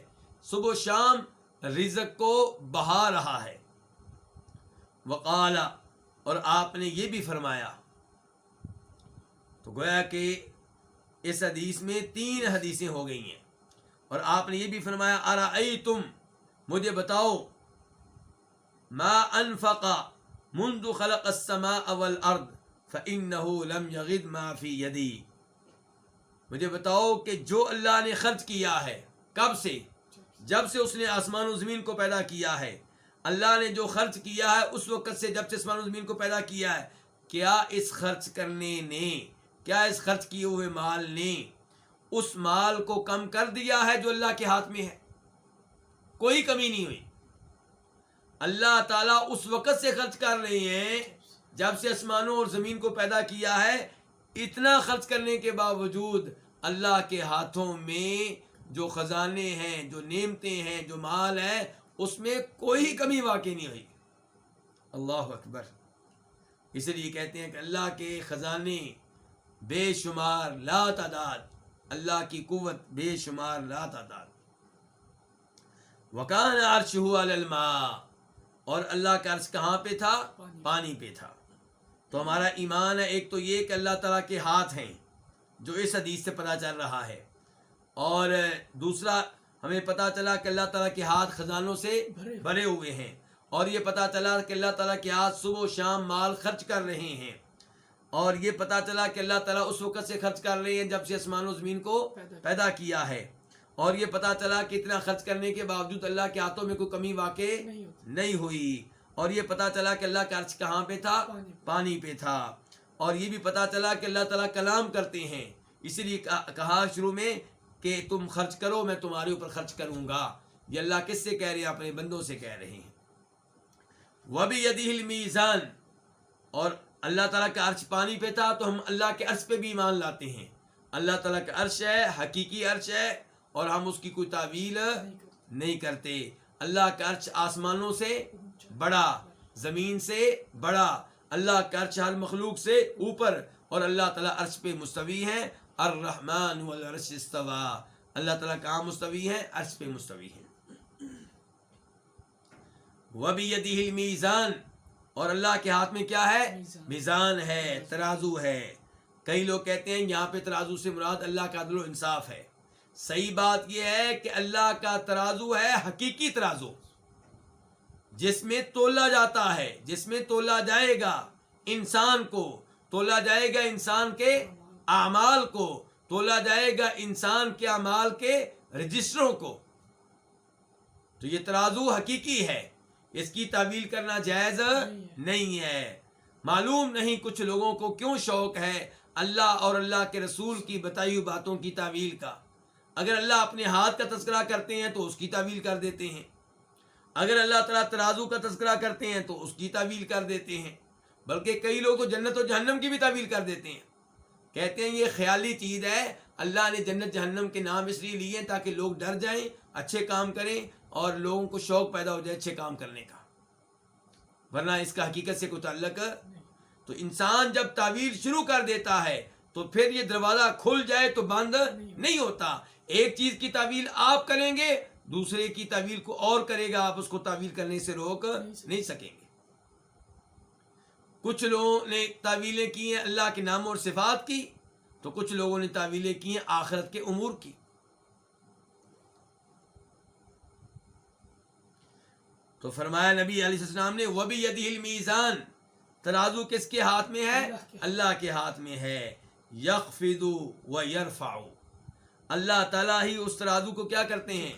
صبح و شام رزق کو بہا رہا ہے. وقال، اور آپ نے یہ بھی فرمایا. تو گویا کہ اس حدیث میں 3 حدیثیں ہو گئی ہیں، اور آپ نے یہ بھی فرمایا ارأیتم، مجھے بتاؤ، ما انفق منذ خلق السماء والارض فإنه لم يغد ما في یدی، مجھے بتاؤ کہ جو اللہ نے خرچ کیا ہے، کب سے؟ جب سے اس نے آسمان و زمین کو پیدا کیا ہے. اللہ نے جو خرچ کیا ہے اس وقت سے، جب سے آسمان و زمین کو پیدا کیا ہے، کیا اس خرچ کرنے نے، کیا اس خرچ کیے ہوئے مال نے اس مال کو کم کر دیا ہے جو اللہ کے ہاتھ میں ہے؟ کوئی کمی نہیں ہوئی. اللہ تعالیٰ اس وقت سے خرچ کر رہے ہیں جب سے آسمانوں اور زمین کو پیدا کیا ہے. اتنا خرچ کرنے کے باوجود اللہ کے ہاتھوں میں جو خزانے ہیں، جو نعمتیں ہیں، جو مال ہے، اس میں کوئی کمی واقع نہیں ہوئی. اللہ اکبر. اس لیے کہتے ہیں کہ اللہ کے خزانے بے شمار لا تعداد، اللہ کی قوت بے شمار لا تعداد. وکان عرشہ علی الماء، اور اللہ کا عرش کہاں پہ تھا؟ پانی پہ تھا. تو ہمارا ایمان ہے ایک تو یہ کہ اللہ تعالیٰ کے ہاتھ ہیں، جو اس حدیث سے پتہ چل رہا ہے، اور دوسرا ہمیں پتہ چلا کہ اللہ تعالیٰ کے ہاتھ خزانوں سے بھرے ہوئے ہیں، اور یہ پتہ چلا کہ اللہ تعالیٰ کے ہاتھ صبح و شام مال خرچ کر رہے ہیں، اور یہ پتہ چلا کہ اللہ تعالیٰ اس وقت سے خرچ کر رہے ہیں جب سے آسمان و زمین کو پیدا کیا ہے، اور یہ پتہ چلا کہ اتنا خرچ کرنے کے باوجود اللہ کے ہاتھوں میں کوئی کمی واقع نہیں ہوئی، اور یہ پتہ چلا کہ اللہ کا عرش کہاں پہ تھا؟ پانی پہ تھا. اور یہ بھی پتہ چلا کہ اللہ تعالیٰ کلام کرتے ہیں، اسی لیے کہا شروع میں کہ تم خرچ کرو میں تمہارے اوپر خرچ کروں گا. یہ اللہ کس سے کہہ رہے ہیں؟ اپنے بندوں سے کہہ رہے ہیں. وَبِيَدِهِ الْمِيزَانُ، اور اللہ تعالیٰ کا عرش پانی پہ تھا تو ہم اللہ کے عرش پہ بھی ایمان لاتے ہیں. اللہ تعالیٰ کا عرش ہے، حقیقی عرش ہے، اور ہم اس کی کوئی تعویل نہیں کرتے. اللہ کا عرش آسمانوں سے بڑا، زمین سے بڑا، اللہ کا عرش ہر مخلوق سے اوپر، اور اللہ تعالیٰ عرش پہ مستوی ہے. الرحمن والعرش استوى، اللہ تعالیٰ کہاں مستوی ہے؟ عرش پہ مستوی ہے. وَبِيَدِهِ الْمِيزَانُ، اور اللہ کے ہاتھ میں کیا ہے؟ میزان ہے، ترازو ہے. کئی لوگ کہتے ہیں یہاں پہ ترازو سے مراد اللہ کا عدل و انصاف ہے. صحیح بات یہ ہے کہ اللہ کا ترازو ہے حقیقی ترازو، جس میں تولا جاتا ہے، جس میں تولا جائے گا انسان کو، تولا جائے گا انسان کے اعمال کو، تولا جائے گا انسان کے اعمال کے رجسٹروں کو. تو یہ ترازو حقیقی ہے، اس کی تعویل کرنا جائز نہیں ہے. معلوم نہیں کچھ لوگوں کو کیوں شوق ہے اللہ اور اللہ کے رسول کی بتائی ہوئی باتوں کی تعویل کا. اگر اللہ اپنے ہاتھ کا تذکرہ کرتے ہیں تو اس کی تعویل کر دیتے ہیں، اگر اللہ تعالیٰ ترازو کا تذکرہ کرتے ہیں تو اس کی تعویل کر دیتے ہیں. بلکہ کئی لوگ تو جنت و جہنم کی بھی تعویل کر دیتے ہیں، کہتے ہیں یہ خیالی چیز ہے، اللہ نے جنت جہنم کے نام اس لیے لیے ہیں تاکہ لوگ ڈر جائیں، اچھے کام کریں اور لوگوں کو شوق پیدا ہو جائے اچھے کام کرنے کا، ورنہ اس کا حقیقت سے کوئی تعلق. تو انسان جب تعویل شروع کر دیتا ہے تو پھر یہ دروازہ کھل جائے تو بند نہیں ہوتا. ایک چیز کی تعویل آپ کریں گے، دوسرے کی تعویل کو اور کرے گا، آپ اس کو تعویل کرنے سے روک نہیں سکیں گے. کچھ لوگوں نے تعویلیں کی ہیں اللہ کے نام اور صفات کی، تو کچھ لوگوں نے تعویلیں کی ہیں آخرت کے امور کی. تو فرمایا نبی علیہ السلام نے وَبِيَدِهِ الْمِيزَانُ، ترازو کس کے ہاتھ میں ہے؟ اللہ کے ہاتھ میں ہے. يَخْفِضُ وَيَرْفَعُ، اللہ تعالیٰ ہی اس ترازو کو کیا کرتے ہیں؟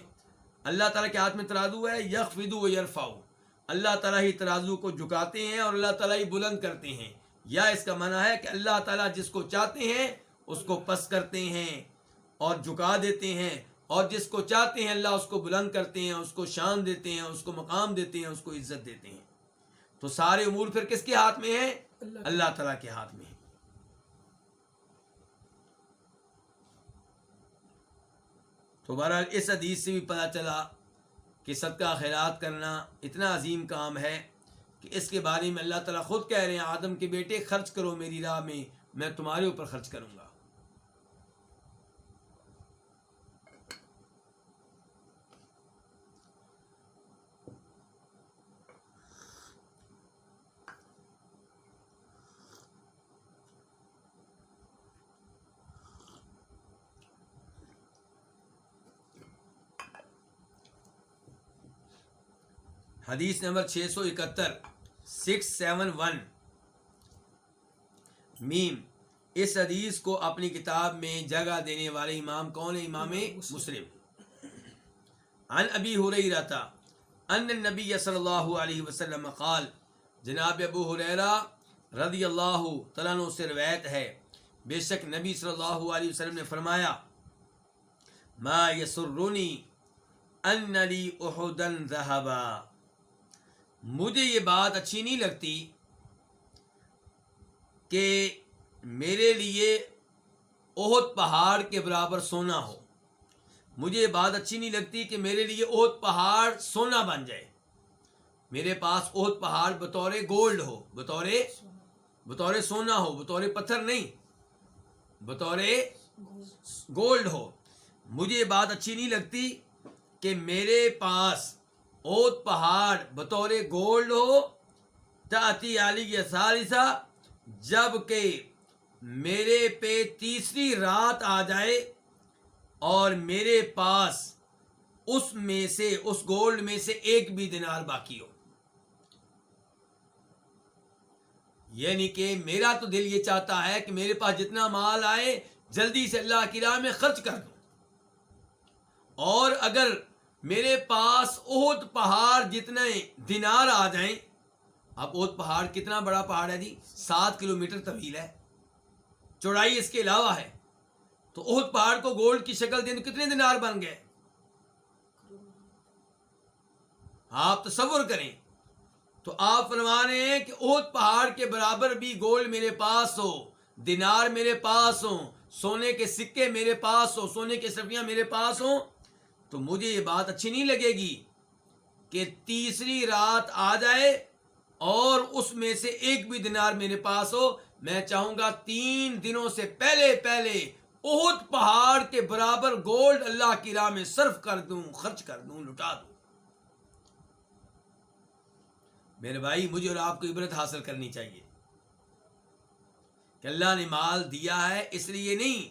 اللہ تعالیٰ کے ہاتھ میں ترازو ہے. يَخْفِضُ وَيَرْفَعُ، اللہ تعالیٰ ہی ترازو کو جھکاتے ہیں اور اللہ تعالیٰ ہی بلند کرتے ہیں. یا اس کا معنی ہے کہ اللہ تعالیٰ جس کو چاہتے ہیں اس کو پست کرتے ہیں اور جھکا دیتے ہیں، اور جس کو چاہتے ہیں اللہ اس کو بلند کرتے ہیں، اس کو شان دیتے ہیں، اس کو مقام دیتے ہیں، اس کو عزت دیتے ہیں. تو سارے امور پھر کس کے ہاتھ میں ہیں؟ اللہ تعالیٰ کے ہاتھ میں ہیں. تو بہرحال اس حدیث سے بھی پتہ چلا کہ صدقہ خیرات کرنا اتنا عظیم کام ہے کہ اس کے بارے میں اللہ تعالیٰ خود کہہ رہے ہیں آدم کے بیٹے خرچ کرو میری راہ میں تمہارے اوپر خرچ کروں گا. حدیث نمبر 671 671 میم. اس حدیث کو اپنی کتاب میں جگہ دینے والے امام کون ہے؟ امام مسلم. عن ابی ہریرہ ان النبی صلی اللہ علیہ وسلم قال، جناب ابو ہریرہ رضی اللہ تعالیٰ عنہ سے روایت ہے، بے شک نبی صلی اللہ علیہ وسلم نے فرمایا ما یسرنی ان لی احدا ذہبا، مجھے یہ بات اچھی نہیں لگتی کہ میرے لیے احد پہاڑ کے برابر سونا ہو. مجھے یہ بات اچھی نہیں لگتی کہ میرے لیے احد پہاڑ سونا بن جائے. میرے پاس احد پہاڑ بطور گولڈ ہو، بطور سونا ہو، بطور پتھر نہیں، بطور گولڈ ہو. مجھے یہ بات اچھی نہیں لگتی کہ میرے پاس احد پہاڑ بطور گولڈ ہو. تأتی علی ثالثہ، جب کہ میرے پہ تیسری رات آ جائے اور میرے پاس اس میں سے، اس گولڈ میں سے ایک بھی دینار باقی ہو. یعنی کہ میرا تو دل یہ چاہتا ہے کہ میرے پاس جتنا مال آئے جلدی سے اللہ کی راہ میں خرچ کر دوں، اور اگر میرے پاس احد پہاڑ جتنے دینار آ جائیں. اب احد پہاڑ کتنا بڑا پہاڑ ہے جی؟ 7 کلومیٹر طویل ہے، چوڑائی اس کے علاوہ ہے. تو احد پہاڑ کو گولڈ کی شکل دیں تو کتنے دینار بن گئے؟ آپ تصور کریں. تو آپ فرما رہے ہیں کہ احد پہاڑ کے برابر بھی گولڈ میرے پاس ہو، دینار میرے پاس ہو، سونے کے سکے میرے پاس ہو، سونے کے صفیاں میرے پاس ہوں، تو مجھے یہ بات اچھی نہیں لگے گی کہ تیسری رات آ جائے اور اس میں سے ایک بھی دینار میرے پاس ہو. میں چاہوں گا 3 دنوں سے پہلے احد پہاڑ کے برابر گولڈ اللہ کی راہ میں صرف کر دوں، خرچ کر دوں، لٹا دوں۔ میرے بھائی، مجھے اور آپ کو عبرت حاصل کرنی چاہیے کہ اللہ نے مال دیا ہے اس لیے نہیں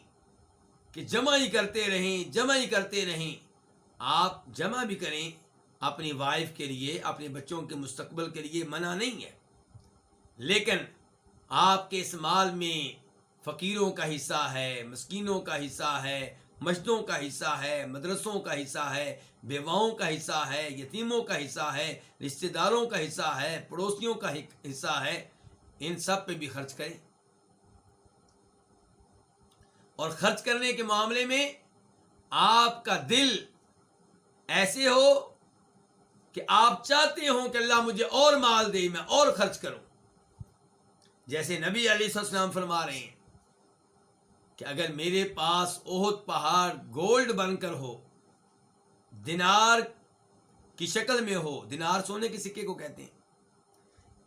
کہ جمع ہی کرتے رہیں، جمع ہی کرتے رہیں۔ آپ جمع بھی کریں اپنی وائف کے لیے، اپنے بچوں کے مستقبل کے لیے، منع نہیں ہے، لیکن آپ کے اس مال میں فقیروں کا حصہ ہے، مسکینوں کا حصہ ہے، مسجدوں کا حصہ ہے، مدرسوں کا حصہ ہے، بیواؤں کا حصہ ہے، یتیموں کا حصہ ہے، رشتہ داروں کا حصہ ہے، پڑوسیوں کا حصہ ہے، ان سب پہ بھی خرچ کریں۔ اور خرچ کرنے کے معاملے میں آپ کا دل ایسے ہو کہ آپ چاہتے ہوں کہ اللہ مجھے اور مال دے، میں اور خرچ کروں۔ جیسے نبی علیہ السلام فرما رہے ہیں کہ اگر میرے پاس احد پہاڑ گولڈ بن کر ہو، دینار کی شکل میں ہو، دینار سونے کے سکے کو کہتے ہیں،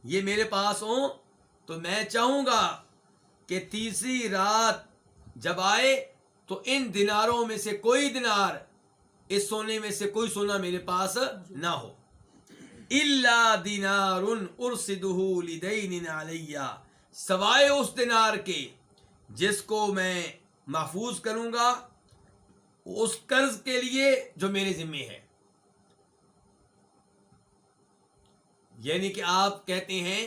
یہ میرے پاس ہوں تو میں چاہوں گا کہ تیسری رات جب آئے تو ان دیناروں میں سے کوئی دینار، اس سونے میں سے کوئی سونا میرے پاس نہ ہو، الا دینار ارصدہ لدین علی، سوائے اس دینار کے جس کو میں محفوظ کروں گا اس قرض کے لیے جو میرے ذمے ہے۔ یعنی کہ آپ کہتے ہیں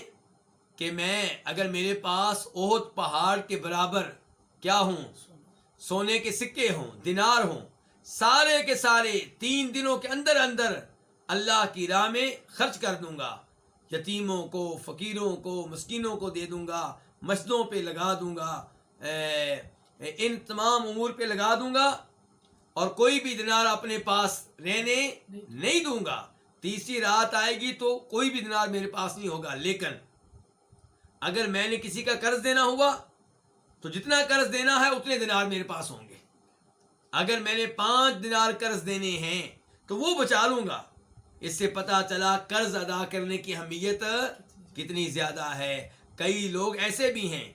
کہ میں اگر میرے پاس احد پہاڑ کے برابر کیا ہوں، سونے کے سکے ہوں، دینار ہوں، سارے کے سارے 3 دنوں کے اندر اندر اللہ کی راہ میں خرچ کر دوں گا، یتیموں کو، فقیروں کو، مسکینوں کو دے دوں گا، مسجدوں پہ لگا دوں گا، ان تمام امور پہ لگا دوں گا، اور کوئی بھی دینار اپنے پاس رہنے نہیں دوں گا۔ تیسری رات آئے گی تو کوئی بھی دینار میرے پاس نہیں ہوگا، لیکن اگر میں نے کسی کا قرض دینا ہوا تو جتنا قرض دینا ہے اتنے دینار میرے پاس ہوں گے۔ اگر میں نے 5 دینار قرض دینے ہیں تو وہ بچا لوں گا۔ اس سے پتہ چلا قرض ادا کرنے کی اہمیت کتنی زیادہ ہے۔ کئی لوگ ایسے بھی ہیں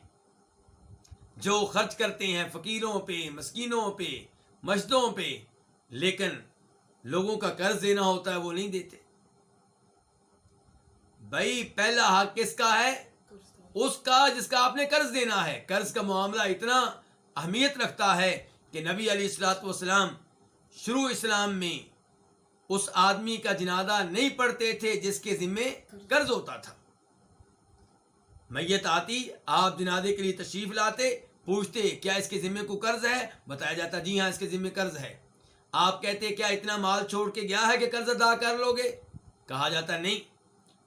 جو خرچ کرتے ہیں فقیروں پہ، مسکینوں پہ، مسجدوں پہ، لیکن لوگوں کا قرض دینا ہوتا ہے وہ نہیں دیتے۔ بھائی، پہلا حق کس کا ہے؟ اس کا جس کا آپ نے قرض دینا ہے۔ قرض کا معاملہ اتنا اہمیت رکھتا ہے کہ نبی علیہ الصلوۃ والسلام شروع اسلام میں اس آدمی کا جنازہ نہیں پڑھتے تھے جس کے ذمے قرض ہوتا تھا۔ میت آتی، آپ جنازے کے لیے تشریف لاتے، پوچھتے کیا اس کے ذمے کو قرض ہے؟ بتایا جاتا جی ہاں اس کے ذمے قرض ہے۔ آپ کہتے کیا اتنا مال چھوڑ کے گیا ہے کہ قرض ادا کر لو گے؟ کہا جاتا نہیں۔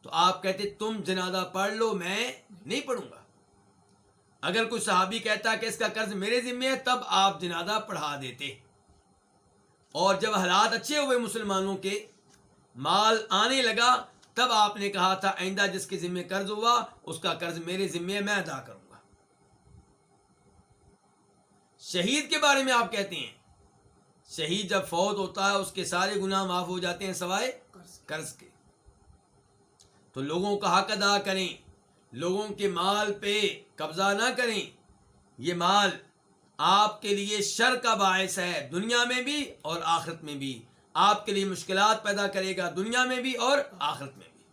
تو آپ کہتے تم جنازہ پڑھ لو، میں نہیں پڑھوں گا۔ اگر کوئی صحابی کہتا کہ اس کا قرض میرے ذمے ہے تب آپ جنازہ پڑھا دیتے۔ اور جب حالات اچھے ہوئے مسلمانوں کے، مال آنے لگا، تب آپ نے کہا تھا آئندہ جس کے ذمے قرض ہوا اس کا قرض میرے ذمے ہے، میں ادا کروں گا۔ شہید کے بارے میں آپ کہتے ہیں شہید جب فوت ہوتا ہے اس کے سارے گناہ معاف ہو جاتے ہیں سوائے قرض کے۔ تو لوگوں کا حق ادا کریں، لوگوں کے مال پہ قبضہ نہ کریں۔ یہ مال آپ کے لیے شر کا باعث ہے، دنیا میں بھی اور آخرت میں بھی۔ آپ کے لیے مشکلات پیدا کرے گا دنیا میں بھی اور آخرت میں بھی۔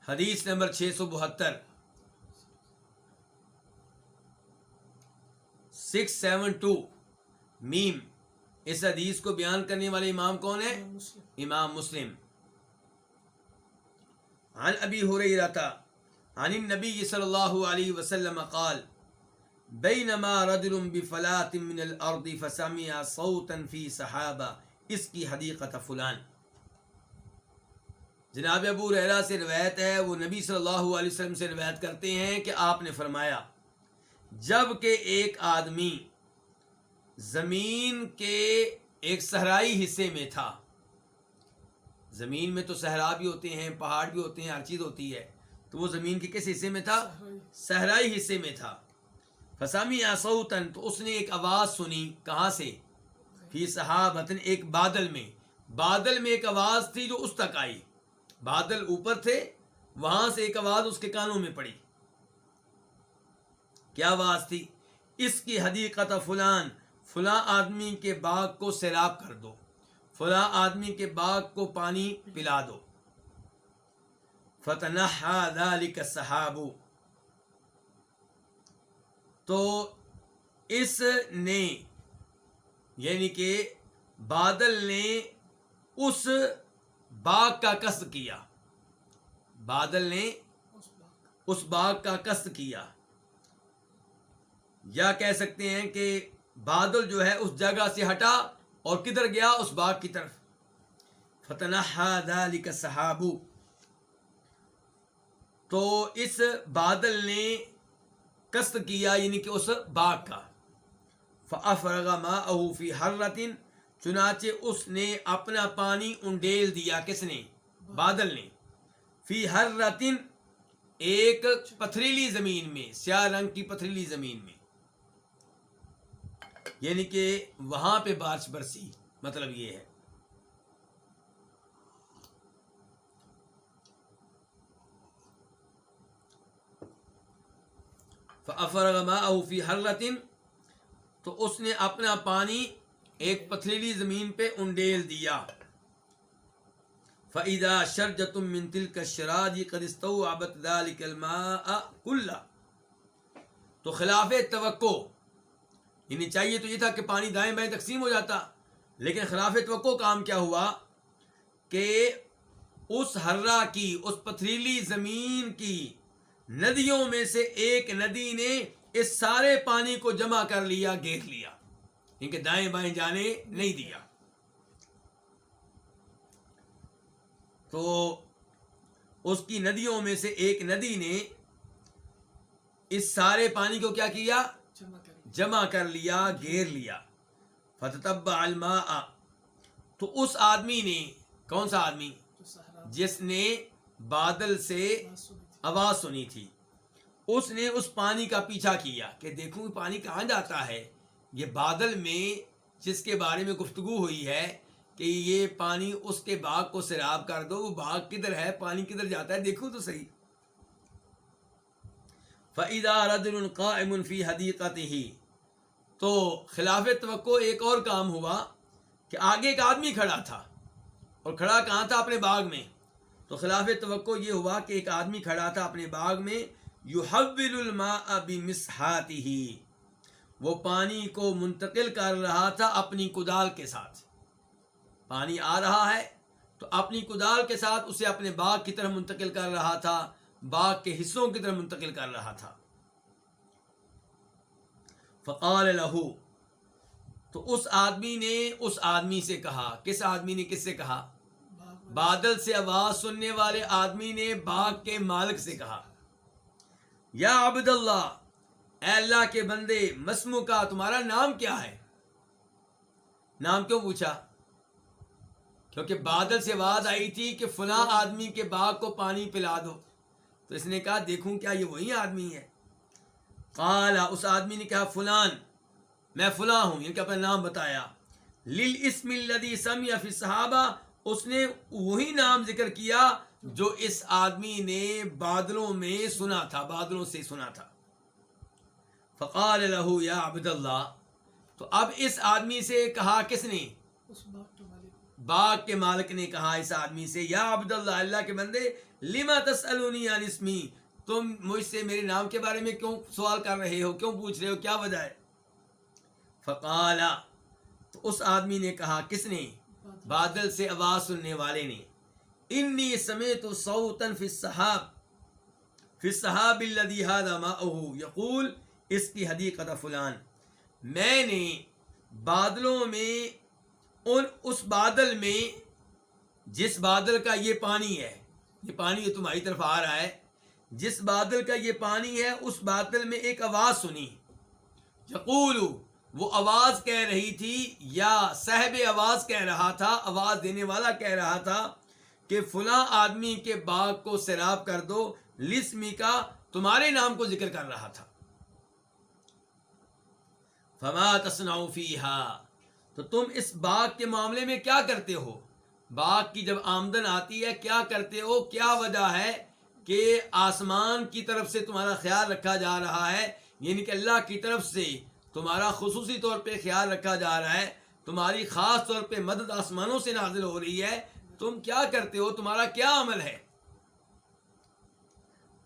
حدیث نمبر 672، 672 میم۔ اس حدیث کو بیان کرنے والے امام کون ہے؟ امام مسلم۔ عن ابی ہریرہ عن النبی صلی اللہ علیہ وسلم قال بینما رجل بفلاة من الارض فسمع صوتا فی سحابہ اس کی حدیقت فلان۔ جناب ابو ہریرہ سے روایت ہے، وہ نبی صلی اللہ علیہ وسلم سے روایت کرتے ہیں کہ آپ نے فرمایا جب کہ ایک آدمی زمین کے ایک صحرائی حصے میں تھا۔ زمین میں تو صحرا بھی ہوتے ہیں، پہاڑ بھی ہوتے ہیں، ہر چیز ہوتی ہے، تو وہ زمین کے کس حصے میں تھا؟ صحرائی حصے میں تھا۔ فسمع صوتا، تو اس نے ایک آواز سنی، کہاں سے؟ فی سحابۃ، ایک بادل میں۔ بادل میں ایک آواز تھی جو اس تک آئی۔ بادل اوپر تھے وہاں سے ایک آواز اس کے کانوں میں پڑی. کیا آواز تھی؟ اس کی حدیقت فلان، فلاں آدمی کے باغ کو سیراب کر دو، فلاں آدمی کے باغ کو پانی پلا دو. فتنحى ذلك السحاب، تو اس نے یعنی کہ بادل نے اس باغ کا قصد کیا، بادل نے اس باغ کا قصد کیا، یا کہہ سکتے ہیں کہ بادل جو ہے اس جگہ سے ہٹا اور کدھر گیا؟ اس باغ کی طرف. فتنحى ذلك السحاب، تو اس بادل نے قصد کیا یعنی کہ اس باغ کا. فافرغ ماءه في حرة، چنانچہ اس نے اپنا پانی انڈیل دیا. کس نے؟ بادل نے. فی حرة، ایک پتھریلی زمین میں، سیاہ رنگ کی پتھریلی زمین میں، یعنی کہ وہاں پہ بارش برسی، مطلب یہ ہے. فافرغ ماءه في حرة، تو اس نے اپنا پانی ایک پتھریلی زمین پہ انڈیل دیا. فَإِذَا شَرْجَةٌ مِّن تِلْكَ الشَّرَاجِ قَدْ اسْتَوْعَبَتْ ذَلِكَ الْمَاءَ كُلَّهُ، تو خلاف توقع، یعنی چاہیے تو یہ تھا کہ پانی دائیں بائیں تقسیم ہو جاتا، لیکن خلاف توقع کام کیا ہوا کہ اس حرہ کی، اس پتھریلی زمین کی ندیوں میں سے ایک ندی نے اس سارے پانی کو جمع کر لیا، گھیر لیا، کیونکہ دائیں بائیں جانے نہیں دیا. تو اس کی ندیوں میں سے ایک ندی نے اس سارے پانی کو کیا کیا؟ جمع کر لیا، گھیر لیا. فتتبع الماء، تو اس آدمی نے، کون سا آدمی؟ جس نے بادل سے آواز سنی تھی، اس نے اس پانی کا پیچھا کیا کہ دیکھوں پانی کہاں جاتا ہے. یہ بادل میں جس کے بارے میں گفتگو ہوئی ہے کہ یہ پانی اس کے باغ کو سیراب کر دو، وہ باغ کدھر ہے، پانی کدھر جاتا ہے، دیکھو تو صحیح. فَإِذَا رَجُلٌ قَائِمٌ فِي حَدِيقَتِهِ، تو خلاف توقع ایک اور کام ہوا کہ آگے ایک آدمی کھڑا تھا، اور کھڑا کہاں تھا؟ اپنے باغ میں. تو خلاف توقع یہ ہوا کہ ایک آدمی کھڑا تھا اپنے باغ میں، يُحَوِّلُ الْمَاءَ بِمِسْحَاتِهِ، وہ پانی کو منتقل کر رہا تھا اپنی کدال کے ساتھ. پانی آ رہا ہے تو اپنی کدال کے ساتھ اسے اپنے باغ کی طرف منتقل کر رہا تھا، باغ کے حصوں کی طرف منتقل کر رہا تھا. فقال له، تو اس آدمی نے اس آدمی سے کہا. کس آدمی نے کس سے کہا؟ بادل سے آواز سننے والے آدمی نے باغ کے مالک سے کہا، یا عبد اللہ، اے اللہ کے بندے، مسمو کا، تمہارا نام کیا ہے؟ نام کیوں پوچھا؟ کیونکہ بادل سے آواز آئی تھی کہ فلاں آدمی کے باغ کو پانی پلا دو، تو اس نے کہا دیکھوں کیا یہ وہی آدمی ہے. قال، اس آدمی نے کہا فلان، میں فلاں ہوں، یعنی کہ اپنا نام بتایا. للاسم الذي سمع في الصحابہ، اس نے وہی نام ذکر کیا جو اس آدمی نے بادلوں میں سنا تھا، بادلوں سے سنا تھا. فقال له یا عبد اللہ، تو اب اس آدمی سے کہا، کس نے؟ باغ کے مالک نے کہا اس آدمی سے، یا عبد اللہ، اللہ کے بندے، لما تسألونی عن اسمی، تم مجھ سے میرے نام کے بارے میں کیوں سوال کر رہے ہو، کیوں پوچھ رہے ہو، کیا وجہ ہے؟ فقال، تو اس آدمی نے کہا، کس نے؟ بادل سے آواز سننے والے نے، انی سمعت صوتا فی السحاب، فی السحاب الذی ھذا ماؤہ یقول اس کی حدیقت فلان، میں نے بادلوں میں، اس بادل میں جس بادل کا یہ پانی ہے، یہ پانی جو تمہاری طرف آ رہا ہے، جس بادل کا یہ پانی ہے، اس بادل میں ایک آواز سنی. یقول، وہ آواز کہہ رہی تھی، یا صاحب آواز کہہ رہا تھا، آواز دینے والا کہہ رہا تھا کہ فلاں آدمی کے باغ کو سیراب کر دو، لسمی کا، تمہارے نام کو ذکر کر رہا تھا. فما تصنع فیہا، تو تم اس باغ کے معاملے میں کیا کرتے ہو؟ باغ کی جب آمدن آتی ہے کیا کرتے ہو، کیا وجہ ہے کہ آسمان کی طرف سے تمہارا خیال رکھا جا رہا ہے، یعنی کہ اللہ کی طرف سے تمہارا خصوصی طور پہ خیال رکھا جا رہا ہے، تمہاری خاص طور پہ مدد آسمانوں سے نازل ہو رہی ہے، تم کیا کرتے ہو، تمہارا کیا عمل ہے؟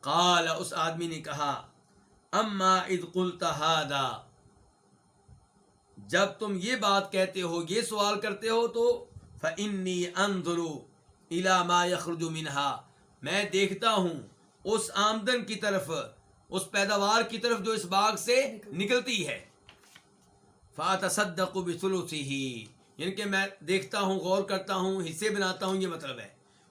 قال، اس آدمی نے کہا، اما اذ قلت ھذا، جب تم یہ بات کہتے ہو، یہ سوال کرتے ہو، تو فإنی انظر الی ما یخرج منہا، میں دیکھتا ہوں اس آمدن کی طرف، اس پیداوار کی طرف جو اس باغ سے نکلتی ہے، فاتصدق بثلثہ، یعنی کہ میں دیکھتا ہوں، غور کرتا ہوں، حصے بناتا ہوں، یہ مطلب ہے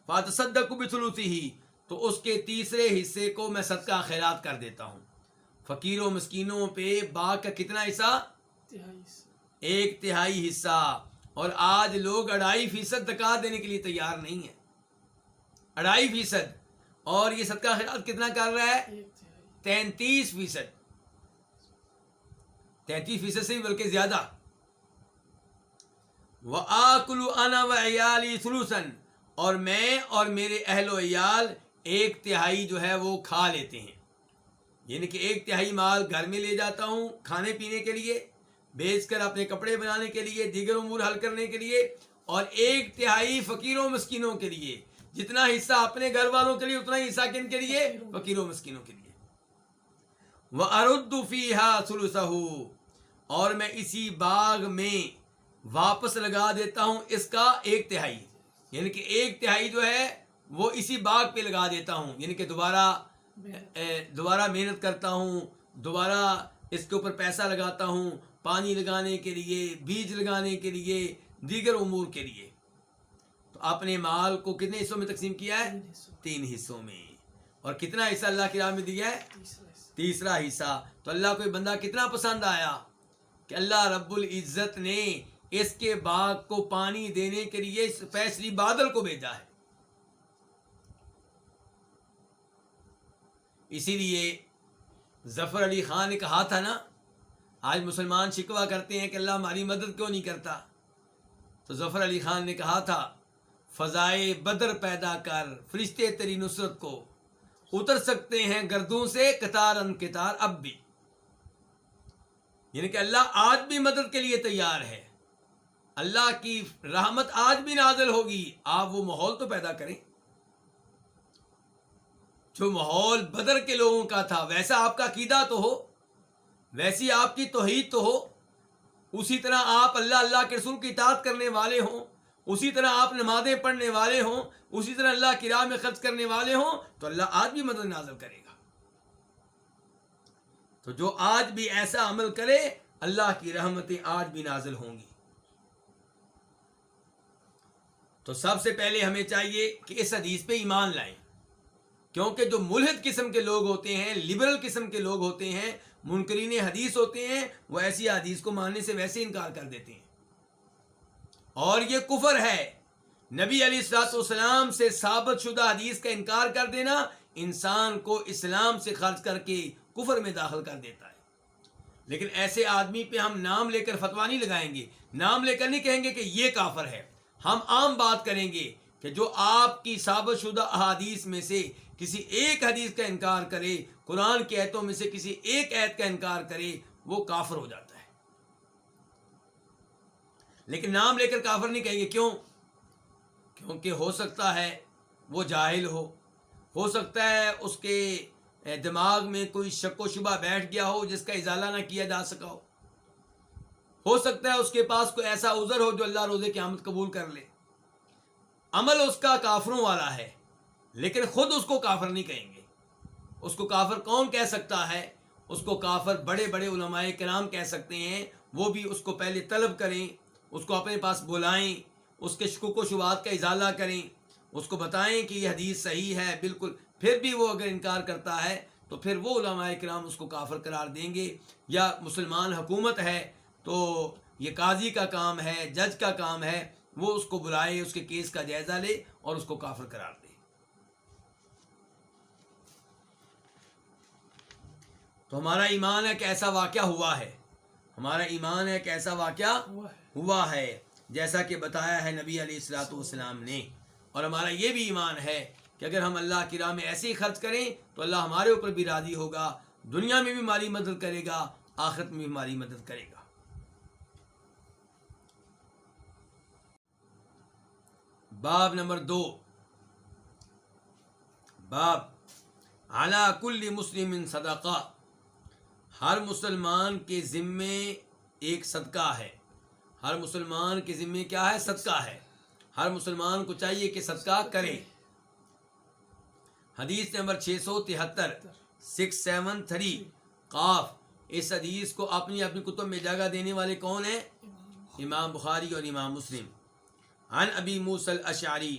فاتصدق بثلثہ، تو اس کے تیسرے حصے کو میں صدقہ خیرات کر دیتا ہوں۔ فقیروں مسکینوں پہ باغ کا کتنا حصہ؟ 1/3 حصہ، اور آج لوگ 2.5% زکوٰۃ دینے کے لیے تیار نہیں ہے، 2.5%، اور یہ صدقہ خیرات کتنا کر رہا ہے؟ 33%، 33% سے بھی بلکہ زیادہ۔ وآکل انا وعیالی ثلثا، اور میں اور میرے اہل و عیال 1/3 جو ہے وہ کھا لیتے ہیں، یعنی کہ 1/3 مال گھر میں لے جاتا ہوں کھانے پینے کے لیے، بیچ کر اپنے کپڑے بنانے کے لیے، دیگر امور حل کرنے کے لیے، اور 1/3 فقیروں مسکینوں کے لیے، جتنا حصہ اپنے گھر والوں کے لیے اتنا ہی حصہ کن کے لیے؟ فقیروں مسکینوں کے لیے۔ وَأَرُدُّ فِيهَا ثُلُثَهُ، اور میں اسی باغ میں واپس لگا دیتا ہوں اس کا 1/3، یعنی کہ 1/3 جو ہے وہ اسی باغ پہ لگا دیتا ہوں، یعنی کہ دوبارہ محنت کرتا ہوں، دوبارہ اس کے اوپر پیسہ لگاتا ہوں، پانی لگانے کے لیے، بیج لگانے کے لیے، دیگر امور کے لیے۔ تو اپنے مال کو کتنے حصوں میں تقسیم کیا ہے؟ 3 حصوں میں، اور کتنا حصہ اللہ کی راہ میں دیا ہے؟ تیسرا حصہ۔ تو اللہ کو یہ بندہ کتنا پسند آیا کہ اللہ رب العزت نے اس کے باغ کو پانی دینے کے لیے اسپیشلی بادل کو بھیجا ہے۔ اسی لیے ظفر علی خان نے کہا تھا نا، آج مسلمان شکوہ کرتے ہیں کہ اللہ ہماری مدد کیوں نہیں کرتا، تو ظفر علی خان نے کہا تھا، فضائے بدر پیدا کر فرشتے تیری نصرت کو، اتر سکتے ہیں گردوں سے قطار ان قطار اب بھی، یعنی کہ اللہ آج بھی مدد کے لیے تیار ہے، اللہ کی رحمت آج بھی نازل ہوگی، آپ وہ ماحول تو پیدا کریں جو ماحول بدر کے لوگوں کا تھا، ویسا آپ کا عقیدہ تو ہو، ویسی آپ کی توحید تو ہو، اسی طرح آپ اللہ کے رسول کی اطاعت کرنے والے ہوں، اسی طرح آپ نمازیں پڑھنے والے ہوں، اسی طرح اللہ کی راہ میں خرچ کرنے والے ہوں، تو اللہ آج بھی مدد نازل کرے گا۔ تو جو آج بھی ایسا عمل کرے، اللہ کی رحمتیں آج بھی نازل ہوں گی۔ تو سب سے پہلے ہمیں چاہیے کہ اس حدیث پہ ایمان لائیں، کیونکہ جو ملحد قسم کے لوگ ہوتے ہیں، لبرل قسم کے لوگ ہوتے ہیں، منکرین حدیث ہوتے ہیں، وہ ایسی حدیث کو ماننے سے ویسے انکار کر دیتے ہیں، اور یہ کفر ہے۔ نبی علیہ الصلوۃ والسلام سے ثابت شدہ حدیث کا انکار کر دینا انسان کو اسلام سے خارج کر کے کفر میں داخل کر دیتا ہے۔ لیکن ایسے آدمی پہ ہم نام لے کر فتویٰ نہیں لگائیں گے، نام لے کر نہیں کہیں گے کہ یہ کافر ہے، ہم عام بات کریں گے کہ جو آپ کی ثابت شدہ احادیث میں سے کسی ایک حدیث کا انکار کرے، قرآن کی آیتوں میں سے کسی ایک آیت کا انکار کرے، وہ کافر ہو جاتا ہے۔ لیکن نام لے کر کافر نہیں کہیں گے، کیوں؟ کیونکہ ہو سکتا ہے وہ جاہل ہو سکتا ہے اس کے دماغ میں کوئی شک و شبہ بیٹھ گیا ہو جس کا ازالہ نہ کیا جا سکا ہو سکتا ہے اس کے پاس کوئی ایسا عذر ہو جو اللہ روز قیامت قبول کر لے، عمل اس کا کافروں والا ہے، لیکن خود اس کو کافر نہیں کہیں گے۔ اس کو کافر کون کہہ سکتا ہے؟ اس کو کافر بڑے بڑے علماء کرام کہہ سکتے ہیں، وہ بھی اس کو پہلے طلب کریں، اس کو اپنے پاس بلائیں، اس کے شکوک و شبہات کا ازالہ کریں، اس کو بتائیں کہ یہ حدیث صحیح ہے بالکل، پھر بھی وہ اگر انکار کرتا ہے تو پھر وہ علماء کرام اس کو کافر قرار دیں گے۔ یا مسلمان حکومت ہے تو یہ قاضی کا کام ہے، جج کا کام ہے، وہ اس کو بلائے، اس کے کیس کا جائزہ لے اور اس کو کافر قرار دے۔ تو ہمارا ایمان ہے کہ ایسا واقعہ ہوا ہے، ہمارا ایمان ہے کہ ایسا واقعہ ہوا ہے جیسا کہ بتایا ہے نبی علیہ الصلوۃ والسلام نے، اور ہمارا یہ بھی ایمان ہے کہ اگر ہم اللہ کی راہ میں ایسے ہی خرچ کریں تو اللہ ہمارے اوپر بھی راضی ہوگا، دنیا میں بھی ہماری مدد کرے گا، آخرت میں بھی ہماری مدد کرے گا۔ باب نمبر 2، باب علی کل مسلم صدقہ، ہر مسلمان کے ذمے ایک صدقہ ہے۔ ہر مسلمان کے ذمے کیا ہے؟ صدقہ ہے۔ ہر مسلمان کو چاہیے کہ صدقہ کرے۔ حدیث نمبر 673 673 قاف، اس حدیث کو اپنی کتب میں جگہ دینے والے کون ہیں؟ امام بخاری اور امام مسلم۔ عن ابی موسیٰ الاشعری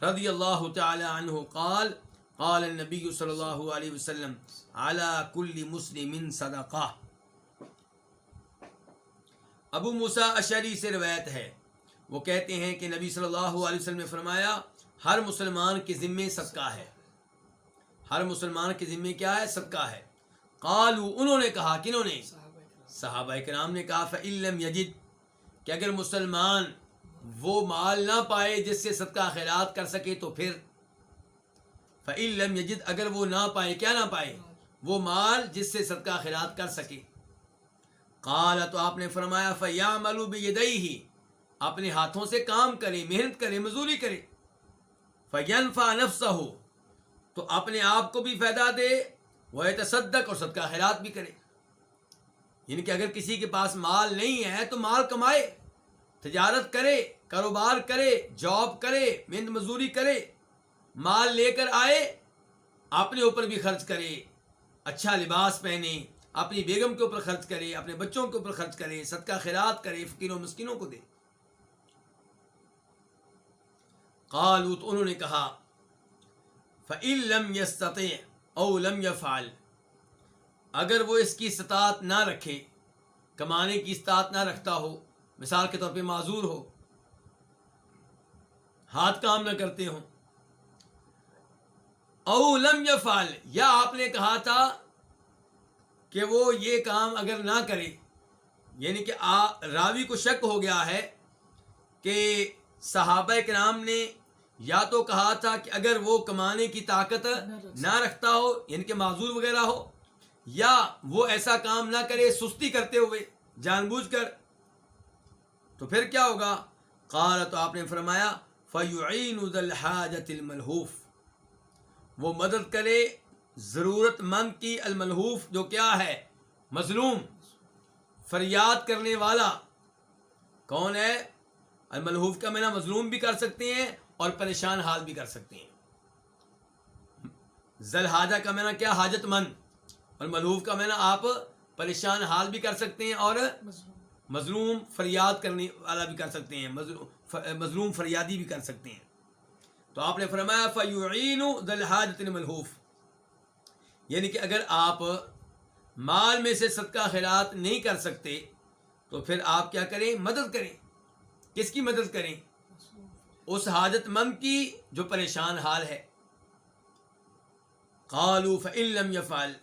رضی اللہ تعالی عنہ قال قال النبی صلی اللہ علیہ وسلم علی کل مسلم صدقہ۔ ابو موسیٰ اشعری سے روایت ہے، وہ کہتے ہیں کہ نبی صلی اللہ علیہ وسلم نے فرمایا ہر مسلمان کے ذمے صدقہ ہے۔ ہر مسلمان کے ذمے کیا ہے؟ صدقہ ہے۔ قالوا، انہوں نے کہا، کنہوں نے؟ صحابہ کرام نے کہا فَإِن لَمْ يَجِدْ، کہ اگر مسلمان وہ مال نہ پائے جس سے صدقہ خیرات کر سکے تو پھر فَإِن لَمْ يَجِدْ، اگر وہ نہ پائے، کیا نہ پائے؟ وہ مال جس سے صدقہ خیرات کر سکے۔ قال، تو آپ نے فرمایا فَيَعْمَلُ بِيَدَيْهِ، اپنے ہاتھوں سے کام کرے، محنت کرے، مزدوری کرے۔ فَيَنْفَعْ نَفْسَهُ، تو اپنے آپ کو بھی فائدہ دے، وَيَتَصَدَّقْ، اور صدقہ خیرات بھی کرے۔ یعنی کہ اگر کسی کے پاس مال نہیں ہے تو مال کمائے، تجارت کرے، کاروبار کرے، جاب کرے، محنت مزدوری کرے، مال لے کر آئے، اپنے اوپر بھی خرچ کرے، اچھا لباس پہنے، اپنی بیگم کے اوپر خرچ کرے، اپنے بچوں کے اوپر خرچ کرے، صدقہ خیرات کرے، فقیروں مسکینوں کو دے۔ قالوا، تو انہوں نے کہا فَإِن لَمْ يَسْتَطِعْ أَوْ لَمْ يَفْعَلْ، اگر وہ اس کی استطاعت نہ رکھے، کمانے کی استطاعت نہ رکھتا ہو، مثال کے طور پہ معذور ہو، ہاتھ کام نہ کرتے ہوں، او لم یفعل، یا آپ نے کہا تھا کہ وہ یہ کام اگر نہ کرے، یعنی کہ راوی کو شک ہو گیا ہے کہ صحابہ کرام نے یا تو کہا تھا کہ اگر وہ کمانے کی طاقت نہ رکھتا ہو، یعنی کہ معذور وغیرہ ہو، یا وہ ایسا کام نہ کرے سستی کرتے ہوئے جان بوجھ کر، تو پھر کیا ہوگا؟ قال، تو آپ نے فرمایا فَيُعِينُ ذَا الْحَاجَةِ الْمَلْهُوفِ، وہ مدد کرے ضرورت مند کی، الملہوف جو کیا ہے؟ مظلوم، فریاد کرنے والا۔ کون ہے؟ الملہوف کا معنی مظلوم بھی کر سکتے ہیں اور پریشان حال بھی کر سکتے ہیں۔ ذل حاجہ کا معنی کیا؟ حاجت مند، اور ملہوف کا معنی آپ پریشان حال بھی کر سکتے ہیں اور مظلوم فریاد کرنے والا بھی کر سکتے ہیں، مظلوم فریادی بھی کر سکتے ہیں۔ تو آپ نے فرمایا فَيُعِينُ ذَا الْحَاجَةِ الْمَلْهُوفِ، یعنی کہ اگر آپ مال میں سے صدقہ خیرات نہیں کر سکتے تو پھر آپ کیا کریں؟ مدد کریں۔ کس کی مدد کریں؟ اس حاجت مند کی جو پریشان حال ہے۔ قالوا فَإِن لَمْ يَفْعَلْ،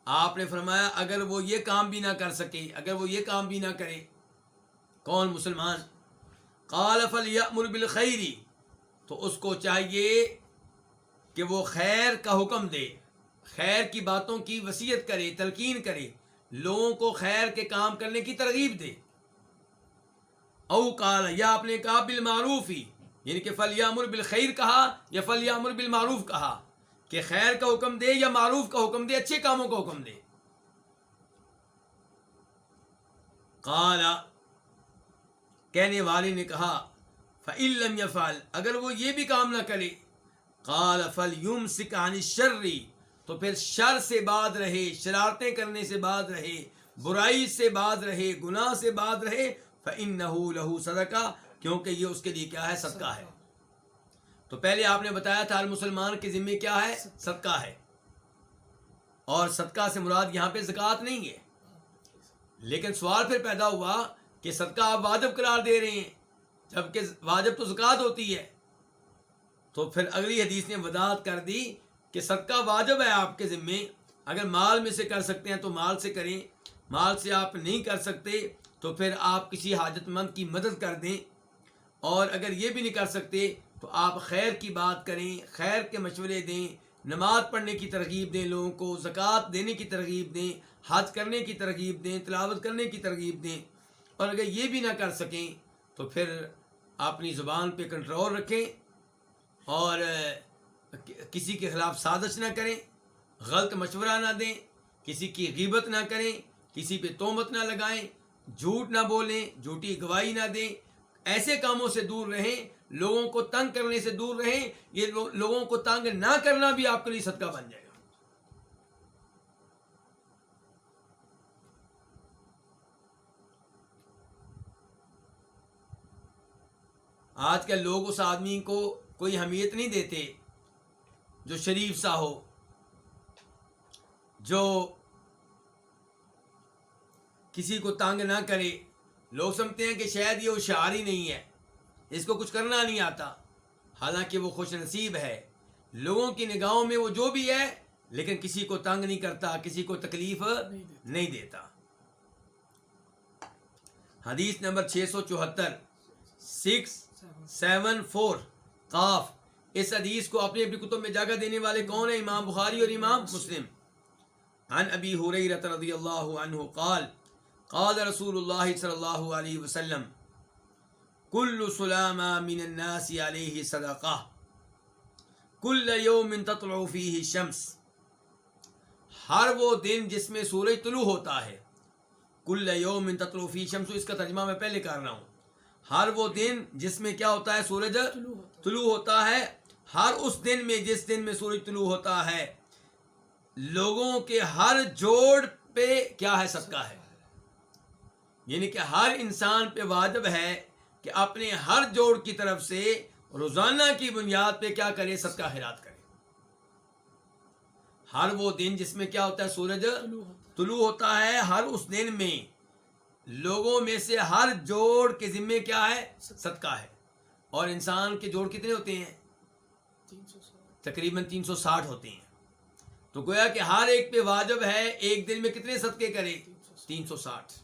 آپ نے فرمایا اگر وہ یہ کام بھی نہ کر سکے، اگر وہ یہ کام بھی نہ کرے، کون؟ مسلمان۔ قال فَلْيَأْمُرْ بِالْخَيْرِ، تو اس کو چاہیے کہ وہ خیر کا حکم دے، خیر کی باتوں کی وصیت کرے، تلقین کرے، لوگوں کو خیر کے کام کرنے کی ترغیب دے۔ او قال، یا آپ نے کہا بالمعروف ہی، یعنی کہ فَلْيَأْمُرْ بِالْخَيْرِ کہا یا فَلْيَأْمُرْ بِالْمَعْرُوف کہا، کہ خیر کا حکم دے یا معروف کا حکم دے، اچھے کاموں کا حکم دے۔ قال، کہنے والے نے کہا فَإِن لَمْ يَفْعَلْ، اگر وہ یہ بھی کام نہ کرے، قال فَلْيُمْسِكْ عَنِ الشَّرِّ، تو پھر شر سے باز رہے، شرارتیں کرنے سے باز رہے، برائی سے باز رہے، گناہ سے باز رہے، فَإِنَّهُ لَهُ صَدَقَةٌ، کیونکہ یہ اس کے لیے کیا ہے؟ صدقہ ہے۔ تو پہلے آپ نے بتایا تھا مسلمان کے ذمے کیا ہے؟ صدقہ ہے، اور صدقہ سے مراد یہاں پہ زکوٰۃ نہیں ہے۔ لیکن سوال پھر پیدا ہوا کہ صدقہ آپ واجب قرار دے رہے ہیں، جبکہ واجب تو زکوٰۃ ہوتی ہے۔ تو پھر اگلی حدیث نے وضاحت کر دی کہ صدقہ واجب ہے آپ کے ذمے، اگر مال میں سے کر سکتے ہیں تو مال سے کریں، مال سے آپ نہیں کر سکتے تو پھر آپ کسی حاجت مند کی مدد کر دیں، اور اگر یہ بھی نہیں کر سکتے تو آپ خیر کی بات کریں، خیر کے مشورے دیں، نماز پڑھنے کی ترغیب دیں، لوگوں کو زکوٰۃ دینے کی ترغیب دیں، حج کرنے کی ترغیب دیں، تلاوت کرنے کی ترغیب دیں. اور اگر یہ بھی نہ کر سکیں تو پھر اپنی زبان پہ کنٹرول رکھیں اور کسی کے خلاف سازش نہ کریں، غلط مشورہ نہ دیں، کسی کی غیبت نہ کریں، کسی پہ تہمت نہ لگائیں، جھوٹ نہ بولیں، جھوٹی گواہی نہ دیں. ایسے کاموں سے دور رہیں، لوگوں کو تنگ کرنے سے دور رہیں. یہ لوگوں کو تنگ نہ کرنا بھی آپ کے لیے صدقہ بن جائے گا. آج کل لوگ اس آدمی کو کوئی اہمیت نہیں دیتے جو شریف سا ہو، جو کسی کو تنگ نہ کرے. لوگ سمجھتے ہیں کہ شاید یہ ہوشیار ہی نہیں ہے، اس کو کچھ کرنا نہیں آتا. حالانکہ وہ خوش نصیب ہے، لوگوں کی نگاہوں میں وہ جو بھی ہے لیکن کسی کو تنگ نہیں کرتا، کسی کو تکلیف نہیں دیتا. حدیث نمبر 674 674 قاف. اس حدیث کو اپنی اپنی کتب میں جگہ دینے والے کون ہیں؟ امام بخاری اور امام مسلم. عن ابی ہریرہ رضی اللہ عنہ قال قال رسول اللہ صلی اللہ علیہ وسلم کل سلامہ من الناس علیہ صدقہ کل یوم تطلع فیہ الشمس. ہر وہ دن جس میں سورج طلوع ہوتا ہے، کل یوم تطلع فیہ الشمس، اس کا ترجمہ میں پہلے کر رہا ہوں. ہر وہ دن جس میں کیا ہوتا ہے؟ سورج طلوع ہوتا ہے. ہر اس دن میں جس دن میں سورج طلوع ہوتا ہے، لوگوں کے ہر جوڑ پہ کیا ہے؟ صدقہ ہے. یعنی کہ ہر انسان پہ واجب ہے کہ اپنے ہر جوڑ کی طرف سے روزانہ کی بنیاد پہ کیا کرے؟ صدقہ خیرات کرے. ہر وہ دن جس میں کیا ہوتا ہے؟ سورج طلوع ہوتا ہے. ہر اس دن میں لوگوں میں سے ہر جوڑ کے ذمے کیا ہے؟ صدقہ ہے. اور انسان کے جوڑ کتنے ہوتے ہیں؟ تقریباً 360 ہوتے ہیں. تو گویا کہ ہر ایک پہ واجب ہے ایک دن میں کتنے صدقے کرے؟ 360.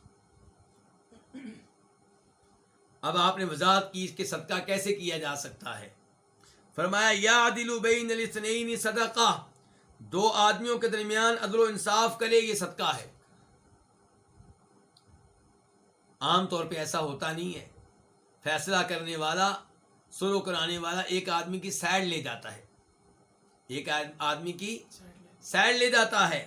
اب آپ نے وضاحت کی کہ صدقہ کیسے کیا جا سکتا ہے. فرمایا یعدل بین الاثنین صدقہ، دو آدمیوں کے درمیان عدل و انصاف کرے، یہ صدقہ ہے. عام طور پہ ایسا ہوتا نہیں ہے. فیصلہ کرنے والا، سلو کرانے والا ایک آدمی کی سائڈ لے جاتا ہے، ایک آدمی کی سائڈ لے جاتا ہے.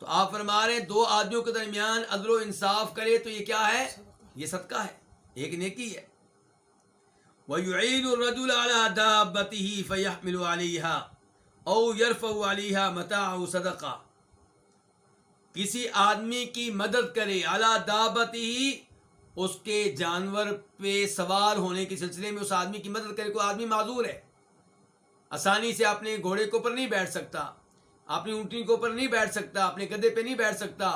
تو آپ فرما رہے ہیں دو آدمیوں کے درمیان عدل و انصاف کرے تو یہ کیا ہے؟ یہ صدقہ ہے، ایک نیکی ہے. وَيُعِينُ الرَّجُلَ عَلَى دَابَّتِهِ فَيَحْمِلُ عَلَيْهَا أَوْ يَرْفَعُ عَلَيْهَا مَتَاعَهُ صَدَقَةً. کسی آدمی کی مدد کرے عَلَى دَابَّتِهِ، اس کے جانور پہ سوار ہونے کے سلسلے میں اس آدمی کی مدد کرے. کوئی آدمی معذور ہے، آسانی سے اپنے گھوڑے کے اوپر نہیں بیٹھ سکتا، اپنی اونٹنی کے اوپر نہیں بیٹھ سکتا، اپنے گدھے پہ نہیں بیٹھ سکتا،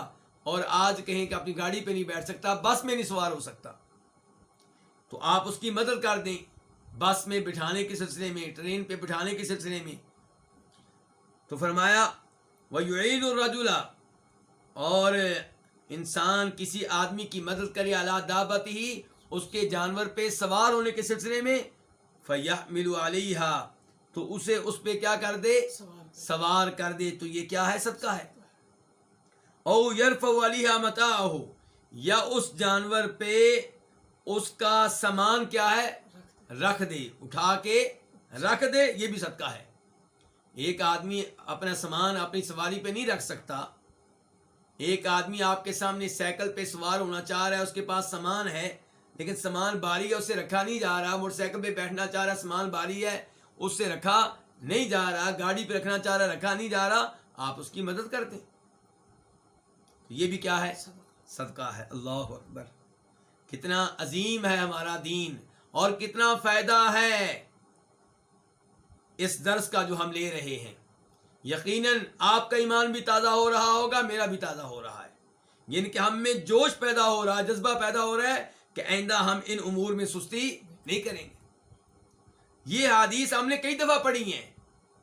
اور آج کہیں کہ اپنی گاڑی پہ نہیں بیٹھ سکتا، بس میں نہیں سوار ہو سکتا، تو آپ اس کی مدد کر دیں بس میں بٹھانے کے سلسلے میں، ٹرین پہ بٹھانے کے سلسلے میں. تو فرمایا وَيُعِينُ الرَّجُلَ، اور انسان کسی آدمی کی مدد کرے عَلَى دَابَتِهِ، اس کے جانور پہ سوار ہونے کے سلسلے میں، فَيَحْمِلُ عَلَيْهَا، تو اسے اس پہ کیا کر دے؟ سوار کر دے. تو یہ کیا ہے؟ صدقہ ہے. او یرفع علیہا متاعہ، یا اس جانور پہ اس کا سامان کیا ہے؟ رکھ دے، اٹھا کے رکھ دے، یہ بھی صدقہ ہے. ایک آدمی اپنا سامان اپنی سواری پہ نہیں رکھ سکتا. ایک آدمی آپ کے سامنے سائیکل پہ سوار ہونا چاہ رہا ہے، اس کے پاس سامان ہے لیکن سامان باری ہے، اسے رکھا نہیں جا رہا. موٹر سائیکل پہ بیٹھنا چاہ رہا ہے، سامان باری ہے، اس سے رکھا نہیں جا رہا. گاڑی پہ رکھنا چاہ رہا، رکھا نہیں جا رہا، آپ اس کی مدد کرتے. یہ بھی کیا ہے؟ صدقہ ہے. اللہ اکبر! کتنا عظیم ہے ہمارا دین اور کتنا فائدہ ہے اس درس کا جو ہم لے رہے ہیں. یقیناً آپ کا ایمان بھی تازہ ہو رہا ہوگا، میرا بھی تازہ ہو رہا ہے. یعنی کہ ہم میں جوش پیدا ہو رہا ہے، جذبہ پیدا ہو رہا ہے کہ آئندہ ہم ان امور میں سستی نہیں کریں گے. یہ حدیث ہم نے کئی دفعہ پڑھی ہیں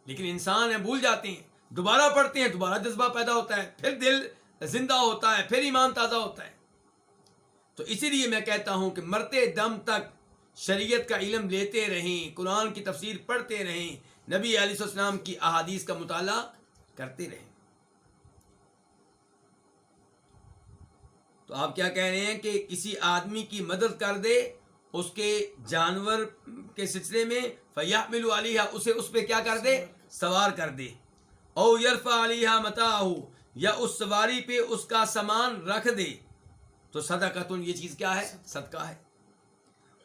لیکن انسان ہے بھول جاتے ہیں، دوبارہ پڑھتے ہیں، دوبارہ جذبہ پیدا ہوتا ہے، پھر دل زندہ ہوتا ہے، پھر ایمان تازہ ہوتا ہے. تو اسی لیے میں کہتا ہوں کہ مرتے دم تک شریعت کا علم لیتے رہیں، قرآن کی تفسیر پڑھتے رہیں، نبی علیہ السلام کی احادیث کا مطالعہ کرتے رہیں۔ تو آپ کیا کہہ رہے ہیں کہ کسی آدمی کی مدد کر دے اس کے جانور کے سلسلے میں، فَيَحْمِلُ عَلَيْهَا، اسے اس پہ کیا کر دے؟ سوار کر دے۔ او يَرْفَعَ عَلَيْهَا مَتَاعَهُ، یا اس سواری پہ اس کا سامان رکھ دے، تو صدقۃ، یہ چیز کیا ہے؟ صدقہ ہے۔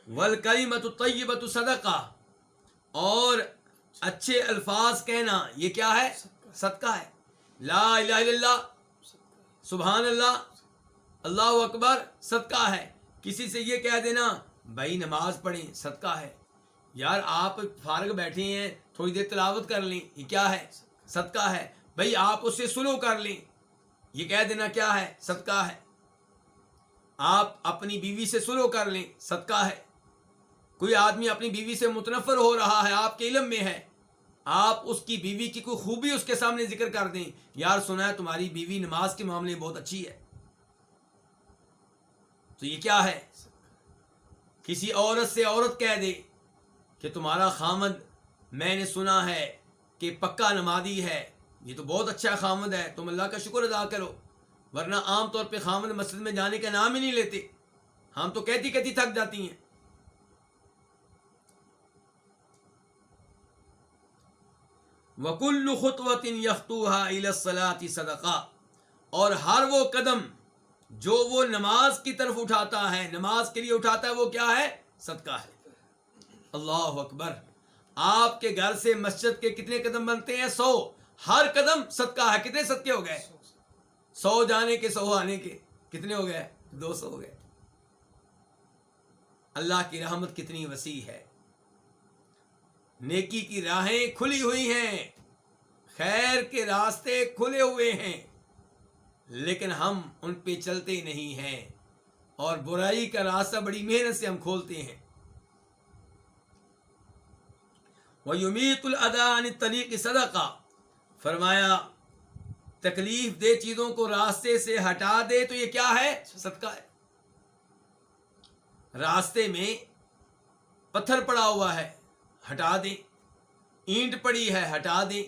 وَالْكَلِمَةُ الطَّيِّبَةُ صدقہ، اور اچھے الفاظ کہنا یہ کیا ہے؟ صدقہ ہے۔ لا الہ الا اللہ، سبحان اللہ، اللہ اکبر، صدقہ ہے۔ کسی سے یہ کہہ دینا بھائی نماز پڑھیں، صدقہ ہے۔ یار آپ فارغ بیٹھے ہیں، تھوڑی دیر تلاوت کر لیں، یہ کیا ہے؟ صدقہ ہے۔ بھائی آپ اس سے سلو کر لیں، یہ کہہ دینا کیا ہے؟ صدقہ ہے۔ آپ اپنی بیوی سے سلو کر لیں، صدقہ ہے۔ کوئی آدمی اپنی بیوی سے متنفر ہو رہا ہے، آپ کے علم میں ہے، آپ اس کی بیوی کی کوئی خوبی اس کے سامنے ذکر کر دیں، یار سنا ہے تمہاری بیوی نماز کے معاملے میں بہت اچھی ہے، تو یہ کیا ہے؟ کسی عورت سے عورت کہہ دے کہ تمہارا خامد میں نے سنا ہے کہ پکا نمازی ہے، یہ تو بہت اچھا خامد ہے، تم اللہ کا شکر ادا کرو، ورنہ عام طور پہ خامد مسجد میں جانے کا نام ہی نہیں لیتے، ہم تو کہتی کہتی تھک جاتی ہیں۔ وَكُلُّ خُطْوَةٍ يَخْطُوهَا إِلَى الصَّلَاةِ صَدَقَةٌ، اور ہر وہ قدم جو وہ نماز کی طرف اٹھاتا ہے، نماز کے لیے اٹھاتا ہے، وہ کیا ہے؟ صدقہ ہے۔ اللہ اکبر۔ آپ کے گھر سے مسجد کے کتنے قدم بنتے ہیں؟ 100۔ ہر قدم صدقہ ہے۔ کتنے صدقے ہو گئے؟ 100 جانے کے 100 آنے کے کتنے ہو گئے؟ 200 ہو گئے۔ اللہ کی رحمت کتنی وسیع ہے، نیکی کی راہیں کھلی ہوئی ہیں، خیر کے راستے کھلے ہوئے ہیں، لیکن ہم ان پہ چلتے نہیں ہیں، اور برائی کا راستہ بڑی محنت سے ہم کھولتے ہیں۔ وَيُمِيتُ الْأَذَىٰ عَنِ الطَّرِيقِ صَدَقَةٌ، فرمایا تکلیف دہ چیزوں کو راستے سے ہٹا دے تو یہ کیا ہے؟ صدقہ ہے۔ راستے میں پتھر پڑا ہوا ہے، ہٹا دیں، اینٹ پڑی ہے، ہٹا دیں،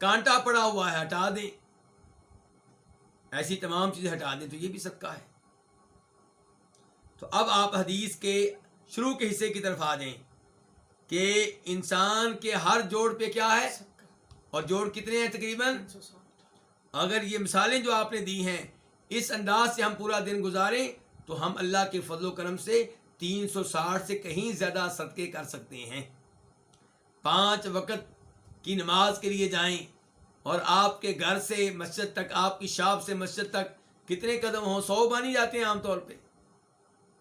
کانٹا پڑا ہوا ہے، ہٹا دیں، ایسی تمام چیزیں ہٹا دیں تو یہ بھی صدقہ ہے۔ تو اب آپ حدیث کے شروع کے حصے کی طرف آ جائیں کہ انسان کے ہر جوڑ پہ کیا ہے؟ اور جوڑ کتنے ہیں تقریباً؟ اگر یہ مثالیں جو آپ نے دی ہیں اس انداز سے ہم پورا دن گزاریں تو ہم اللہ کے فضل و کرم سے 360 سے کہیں زیادہ صدقے کر سکتے ہیں۔ 5 وقت کی نماز کے لیے جائیں، اور آپ کے گھر سے مسجد تک، آپ کی شاپ سے مسجد تک کتنے قدم ہوں؟ 100 بانی جاتے ہیں عام طور پہ،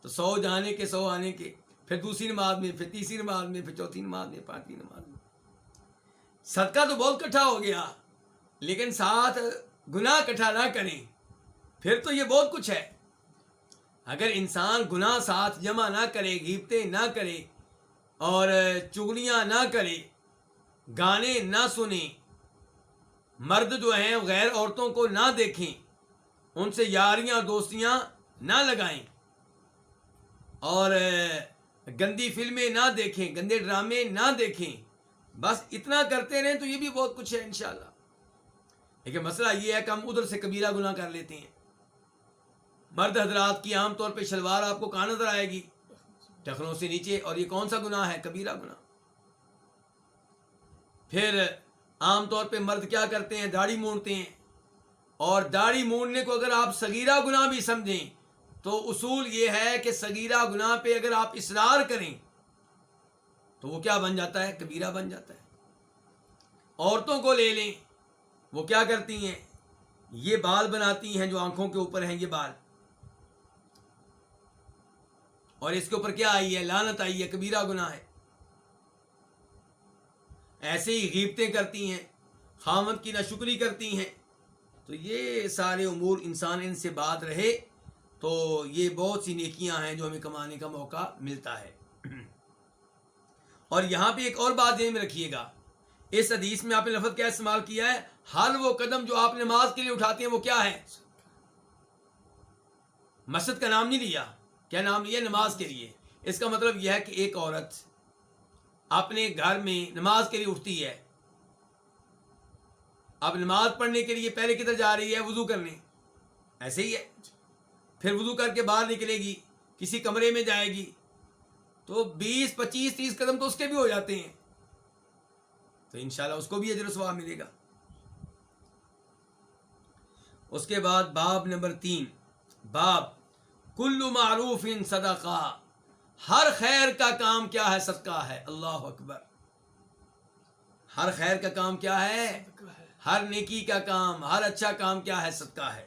تو 100 جانے کے 100 آنے کے، پھر دوسری نماز میں، پھر تیسری نماز میں، پھر چوتھی نماز میں، پانچویں نماز میں۔ صدقہ تو بہت اکٹھا ہو گیا، لیکن ساتھ گناہ اکٹھا نہ کریں، پھر تو یہ بہت کچھ ہے۔ اگر انسان گناہ ساتھ جمع نہ کرے، غیبتیں نہ کرے، اور چغلیاں نہ کرے، گانے نہ سنیں، مرد جو ہیں غیر عورتوں کو نہ دیکھیں، ان سے یاریاں دوستیاں نہ لگائیں، اور گندی فلمیں نہ دیکھیں، گندے ڈرامے نہ دیکھیں، بس اتنا کرتے رہیں تو یہ بھی بہت کچھ ہے انشاءاللہ۔ لیکن مسئلہ یہ ہے کہ ہم ادھر سے کبیرہ گناہ کر لیتے ہیں۔ مرد حضرات کی عام طور پہ شلوار آپ کو کہاں نظر آئے گی؟ ٹخنوں سے نیچے، اور یہ کون سا گناہ ہے؟ کبیرہ گناہ۔ پھر عام طور پہ مرد کیا کرتے ہیں؟ داڑھی مونڈتے ہیں، اور داڑھی مونڈنے کو اگر آپ صغیرہ گناہ بھی سمجھیں تو اصول یہ ہے کہ صغیرہ گناہ پہ اگر آپ اصرار کریں تو وہ کیا بن جاتا ہے؟ کبیرہ بن جاتا ہے۔ عورتوں کو لے لیں، وہ کیا کرتی ہیں؟ یہ بال بناتی ہیں جو آنکھوں کے اوپر ہیں، یہ بال، اور اس کے اوپر کیا آئی ہے؟ لعنت آئی ہے، کبیرہ گناہ ہے۔ ایسے ہی غیبتیں کرتی ہیں، خاوند کی ناشکری کرتی ہیں، تو یہ سارے امور انسان ان سے بات رہے تو یہ بہت سی نیکیاں ہیں جو ہمیں کمانے کا موقع ملتا ہے۔ اور یہاں پہ ایک اور بات ذہن میں رکھیے گا، اس حدیث میں آپ نے لفظ کیا استعمال کیا ہے؟ ہر وہ قدم جو آپ نماز کے لیے اٹھاتے ہیں وہ کیا ہے؟ مسجد کا نام نہیں لیا، کیا نام لیا؟ نماز کے لیے۔ اس کا مطلب یہ ہے کہ ایک عورت اپنے گھر میں نماز کے لیے اٹھتی ہے، اب نماز پڑھنے کے لیے پہلے کدھر جا رہی ہے؟ وضو کرنے، ایسے ہی ہے، پھر وضو کر کے باہر نکلے گی، کسی کمرے میں جائے گی تو 20 25 30 قدم تو اس کے بھی ہو جاتے ہیں، تو انشاءاللہ اس کو بھی اجر و ثواب ملے گا۔ اس کے بعد باب نمبر 3، باب کل معروف صدقہ، ہر خیر کا کام کیا ہے؟ صدقہ ہے۔ اللہ اکبر، ہر خیر کا کام کیا ہے؟ ہر نیکی کا کام، ہر اچھا کام کیا ہے؟ صدقہ ہے۔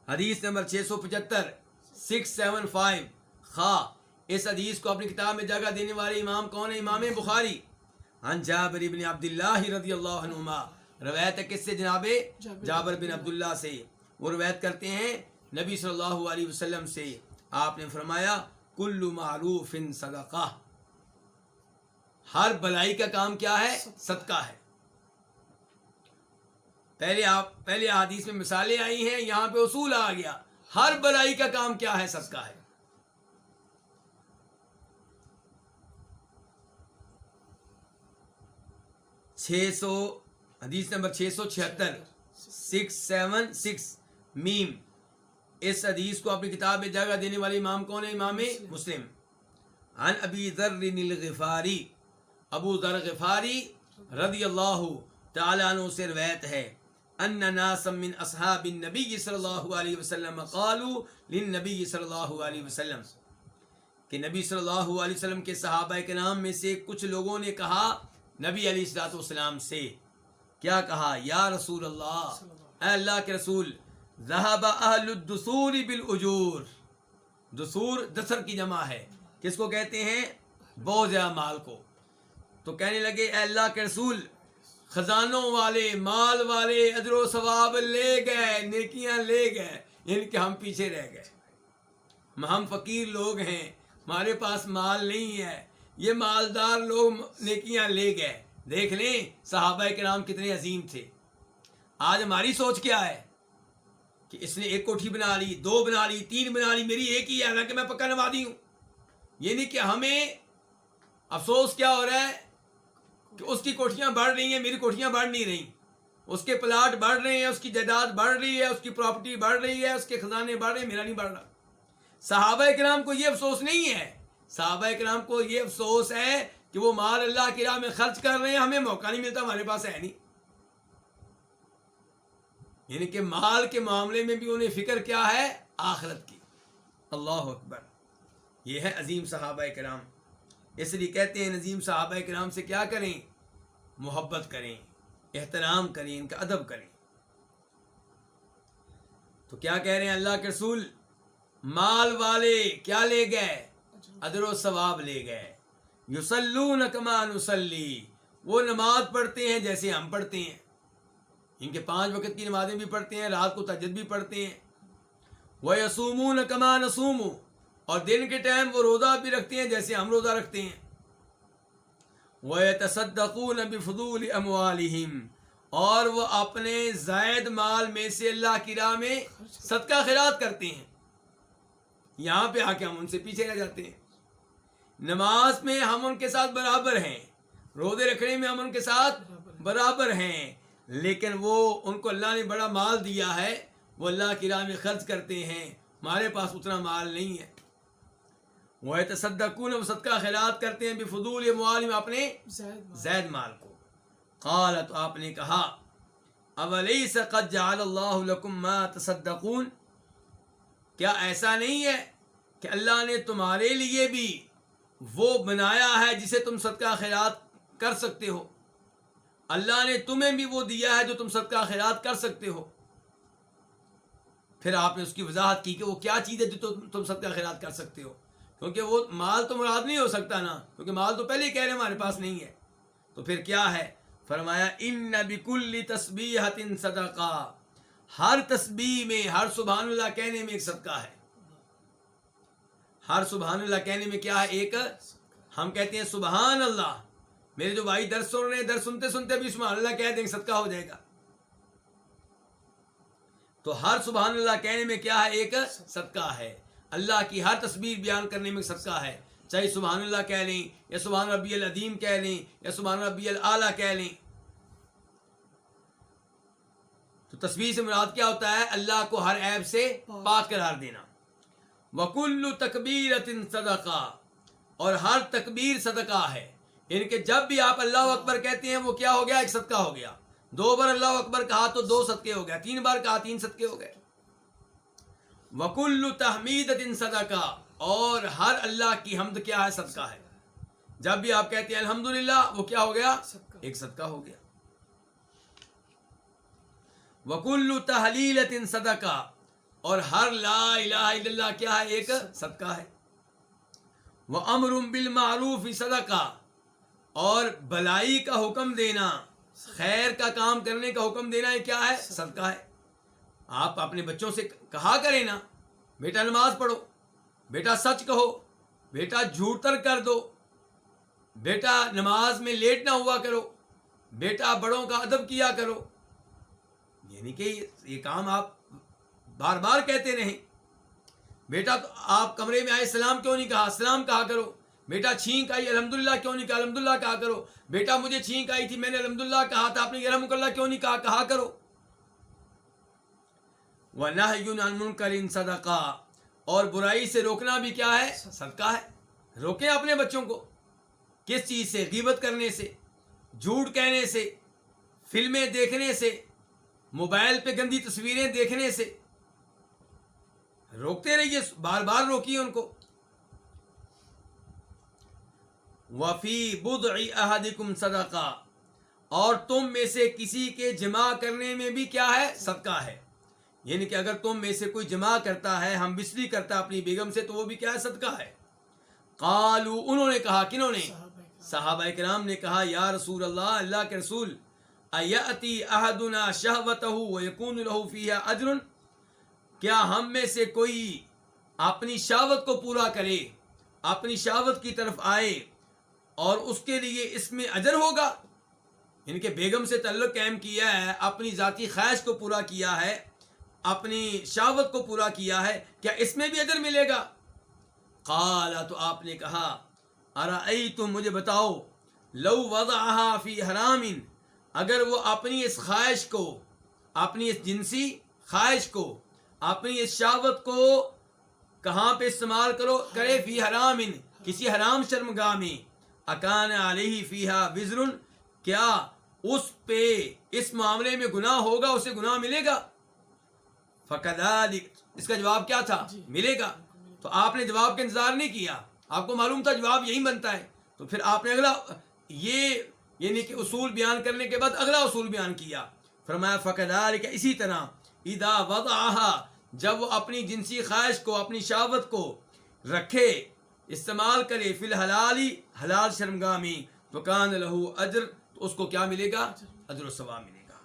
حدیث نمبر 675 675 خواہ اس حدیث کو اپنی کتاب میں جگہ دینے والے امام کون ہے؟ امام بخاری۔ عن جابر بن عبداللہ رضی اللہ عنہما، روایت ہے کس سے؟ جناب جابر بن عبداللہ سے، وہ روایت کرتے ہیں نبی صلی اللہ علیہ وسلم سے، آپ نے فرمایا کل معروف صدقہ، ہر بلائی کا کام کیا ہے؟ صدقہ ہے۔ پہلے حدیث میں مثالیں آئی ہیں، یہاں پہ اصول آ گیا، ہر بلائی کا کام کیا ہے؟ صدقہ ہے۔ حدیث نمبر 676 676 میم، اس حدیث کو اپنی کتاب میں جگہ دینے والے امام کون ہے؟ امام مسلم۔ عن ابی ذر الغفاری، ابو ذر غفاری رضی اللہ تعالی عنہ سے روایت ہے، ان ناسا من اصحاب النبی صلی اللہ علیہ وسلم قالوا للنبی صلی اللہ علیہ وسلم، کہ نبی صلی اللہ علیہ وسلم کے صحابہ کرام میں سے کچھ لوگوں نے کہا نبی علیہ الصلوۃ والسلام سے، کیا کہا؟ یا رسول اللہ، اے اللہ کے رسول، ذهب اہل الدثور بالاجور، دثور دثر کی جمع ہے، کس کو کہتے ہیں؟ بہت زیادہ مال کو۔ تو کہنے لگے اے اللہ کے رسول، خزانوں والے، مال والے اجر و ثواب لے گئے، نیکیاں لے گئے، ان کے ہم پیچھے رہ گئے، ہم فقیر لوگ ہیں، ہمارے پاس مال نہیں ہے، یہ مالدار لوگ نیکیاں لے گئے۔ دیکھ لیں صحابہ کرام کتنے عظیم تھے۔ آج ہماری سوچ کیا ہے کہ اس نے ایک کوٹھی بنا لی، 2 بنا لی، 3 بنا لی، میری ایک ہی ہے، حالانکہ میں پکا نمازی ہوں۔ یہ نہیں کہ ہمیں افسوس کیا ہو رہا ہے کہ اس کی کوٹھیاں بڑھ رہی ہیں، میری کوٹھیاں بڑھ نہیں رہی، اس کے پلاٹ بڑھ رہے ہیں، اس کی جائیداد بڑھ رہی ہے، اس کی پراپرٹی بڑھ رہی ہے، اس کے خزانے بڑھ رہے ہیں، میرا نہیں بڑھ رہا۔ صحابہ کرام کو یہ افسوس نہیں ہے، صحابہ کرام کو یہ افسوس ہے کہ وہ مال اللہ کی راہ میں خرچ کر رہے ہیں، ہمیں موقع نہیں ملتا، ہمارے پاس ہے نہیں۔ یعنی کہ مال کے معاملے میں بھی انہیں فکر کیا ہے؟ آخرت کی۔ اللہ اکبر، یہ ہے عظیم صحابہ کرام۔ اس لیے کہتے ہیں عظیم صحابہ کرام سے کیا کریں؟ محبت کریں، احترام کریں، ان کا ادب کریں۔ تو کیا کہہ رہے ہیں اللہ کے رسول؟ مال والے کیا لے گئے؟ اجر و ثواب لے گئے۔ یصلون کما نصلی، وہ نماز پڑھتے ہیں جیسے ہم پڑھتے ہیں، ان کے 5 وقت کی نمازیں بھی پڑھتے ہیں، رات کو تہجد بھی پڑھتے ہیں۔ وَيَصُومُونَ كَمَا نَصُومُ، اور دن کے ٹائم وہ روزہ بھی رکھتے ہیں جیسے ہم روزہ رکھتے ہیں۔ وَيَتَصَدَّقُونَ بِفُضُولِ أَمْوَالِهِمْ، اور وہ اپنے زائد مال میں سے اللہ کی راہ میں صدقہ خیرات کرتے ہیں۔ یہاں پہ آ کے ہم ان سے پیچھے رہ جاتے ہیں۔ نماز میں ہم ان کے ساتھ برابر ہیں، روزے رکھنے میں ہم ان کے ساتھ برابر ہیں، لیکن وہ ان کو اللہ نے بڑا مال دیا ہے، وہ اللہ کی راہ میں خرچ کرتے ہیں، ہمارے پاس اتنا مال نہیں ہے۔ وہ تصدقون، وہ صدقہ خیرات کرتے ہیں، بفضول اموالہم، اپنے زائد مال کو۔ قال، تو آپ نے کہا، اولیس قد جعل اللہ لکم ما تصدقون، کیا ایسا نہیں ہے کہ اللہ نے تمہارے لیے بھی وہ بنایا ہے جسے تم صدقہ خیرات کر سکتے ہو؟ اللہ نے تمہیں بھی وہ دیا ہے جو تم صدقہ خیرات کر سکتے ہو۔ پھر آپ نے اس کی وضاحت کی کہ وہ کیا چیز ہے جو تم صدقہ خیرات کر سکتے ہو، کیونکہ وہ مال تو مراد نہیں ہو سکتا نا، کیونکہ مال تو پہلے ہی کہہ رہے ہیں ہمارے پاس نہیں ہے۔ تو پھر کیا ہے؟ فرمایا ان بکل تسبیحۃ صدقہ، ہر تسبیح میں، ہر سبحان اللہ کہنے میں ایک صدقہ ہے۔ ہر سبحان اللہ کہنے میں کیا ہے؟ ایک، ہم کہتے ہیں سبحان اللہ، میرے جو بھائی درس سن رہے ہیں، درس سنتے سنتے بھی سبحان اللہ کہہ دیں گے، صدقہ ہو جائے گا۔ تو ہر سبحان اللہ کہنے میں کیا ہے؟ ایک صدقہ ہے۔ اللہ کی ہر تسبیح بیان کرنے میں صدقہ ہے، چاہے سبحان اللہ کہہ لیں یا سبحان ربی العظیم کہہ لیں یا سبحان ربی الاعلیٰ کہہ لیں۔ تو تسبیح سے مراد کیا ہوتا ہے؟ اللہ کو ہر عیب سے پاک قرار دینا۔ وَكُلُّ تَكْبِيرَةٍ صَدَقَةٌ، اور ہر تکبیر صدقہ ہے، یعنی کہ جب بھی آپ اللہ اکبر کہتے ہیں وہ کیا ہو گیا؟ ایک صدقہ ہو گیا۔ 2 بار اللہ اکبر کہا تو 2 صدقے ہو گئے، 3 بار کہا 3 صدقے ہو گئے۔ وَكُلُّ تَحْمِيدَةٍ صَدَقَةٌ، اور ہر اللہ کی حمد کیا ہے؟ صدقہ ہے۔ جب بھی آپ کہتے ہیں الحمدللہ، وہ کیا ہو گیا؟ ایک صدقہ ہو گیا۔ وَكُلُّ تَحْلِيلَةٍ صَدَقَةٌ، اور ہر لا الہ الا اللہ کیا ہے؟ ایک صدقہ ہے۔ وَأَمْرٌ بِالْمَعْرُوفِ صَدَقَةٌ، اور بھلائی کا حکم دینا، خیر کا کام کرنے کا حکم دینا، یہ کیا ہے؟ صدقہ ہے۔ آپ اپنے بچوں سے کہا کریں نا، بیٹا نماز پڑھو، بیٹا سچ کہو، بیٹا جھوٹ ترک کر دو، بیٹا نماز میں لیٹ نہ ہوا کرو، بیٹا بڑوں کا ادب کیا کرو، یعنی کہ یہ کام آپ بار بار کہتے رہیں۔ بیٹا تو آپ کمرے میں آئے سلام کیوں نہیں کہا؟ سلام کہا کرو۔ بیٹا چھینک آئی الحمدللہ کیوں نہیں کہا؟ الحمدللہ کہا کرو۔ بیٹا مجھے چھینک آئی تھی، میں نے الحمدللہ کہا تھا، آپ نے یرحمک اللہ کیوں نہیں کہا؟ کہا کرو۔ وَنَهْيٌ عَنْ مُنْكَرٍ صَدَقَةٌ، اور برائی سے روکنا بھی کیا ہے؟ صدقہ ہے۔ روکیں اپنے بچوں کو کس چیز سے؟ غیبت کرنے سے، جھوٹ کہنے سے، فلمیں دیکھنے سے، موبائل پہ گندی تصویریں دیکھنے سے۔ روکتے رہیے، بار بار روکیے ان کو۔ وَفِي بُضْعِ أَحَدِكُمْ صَدَقَةٌ، اور تم میں سے کسی کے جمع کرنے میں بھی کیا ہے؟ صدقہ ہے۔ یعنی کہ اگر تم میں سے کوئی جمع کرتا ہے، ہم بستری کرتا ہے اپنی بیگم سے، تو وہ بھی کیا ہے؟ صدقہ ہے۔ قالوا، انہوں نے کہا، کنہوں نے؟ صحابہ کرام نے کہا، یا رسول اللہ، اللہ کے رسول، ایأتی احدنا شہوتہ ویکون لہ فیہا اجر، کیا ہم میں سے کوئی اپنی شہوت کو پورا کرے، اپنی شہوت کی طرف آئے اور اس کے لیے اس میں اجر ہوگا؟ یعنی کہ بیگم سے تعلق قائم کیا ہے، اپنی ذاتی خواہش کو پورا کیا ہے، اپنی شہوت کو پورا کیا ہے، کیا اس میں بھی اجر ملے گا؟ قال، تو آپ نے کہا، ارأیتم، مجھے بتاؤ، لو وضعها فی حرام، اگر وہ اپنی اس خواہش کو، اپنی اس جنسی خواہش کو، اپنی اس شہوت کو کہاں پہ استعمال کرے؟ فی حرام، کسی حرام شرمگاہ میں، اکان علیہ فیہا وزر، کیا اس پہ اس معاملے میں گناہ ہوگا، اسے گناہ ملے گا؟ فکذالک، اس کا جواب کیا تھا؟ ملے گا۔ تو آپ نے جواب کا انتظار نہیں کیا، آپ کو معلوم تھا جواب یہی بنتا ہے، تو پھر آپ نے اگلا، یہ یعنی کہ اصول بیان کرنے کے بعد اگلا اصول بیان کیا، فرمایا فکذالک، اسی طرح، اذا وضعها، جب وہ اپنی جنسی خواہش کو، اپنی شہوت کو رکھے، استعمال کرے، فی الحلال، حلال شرمگاہ میں، تو کان لہ اجر، تو اس کو کیا ملے گا؟ اجر و ثواب ملے گا۔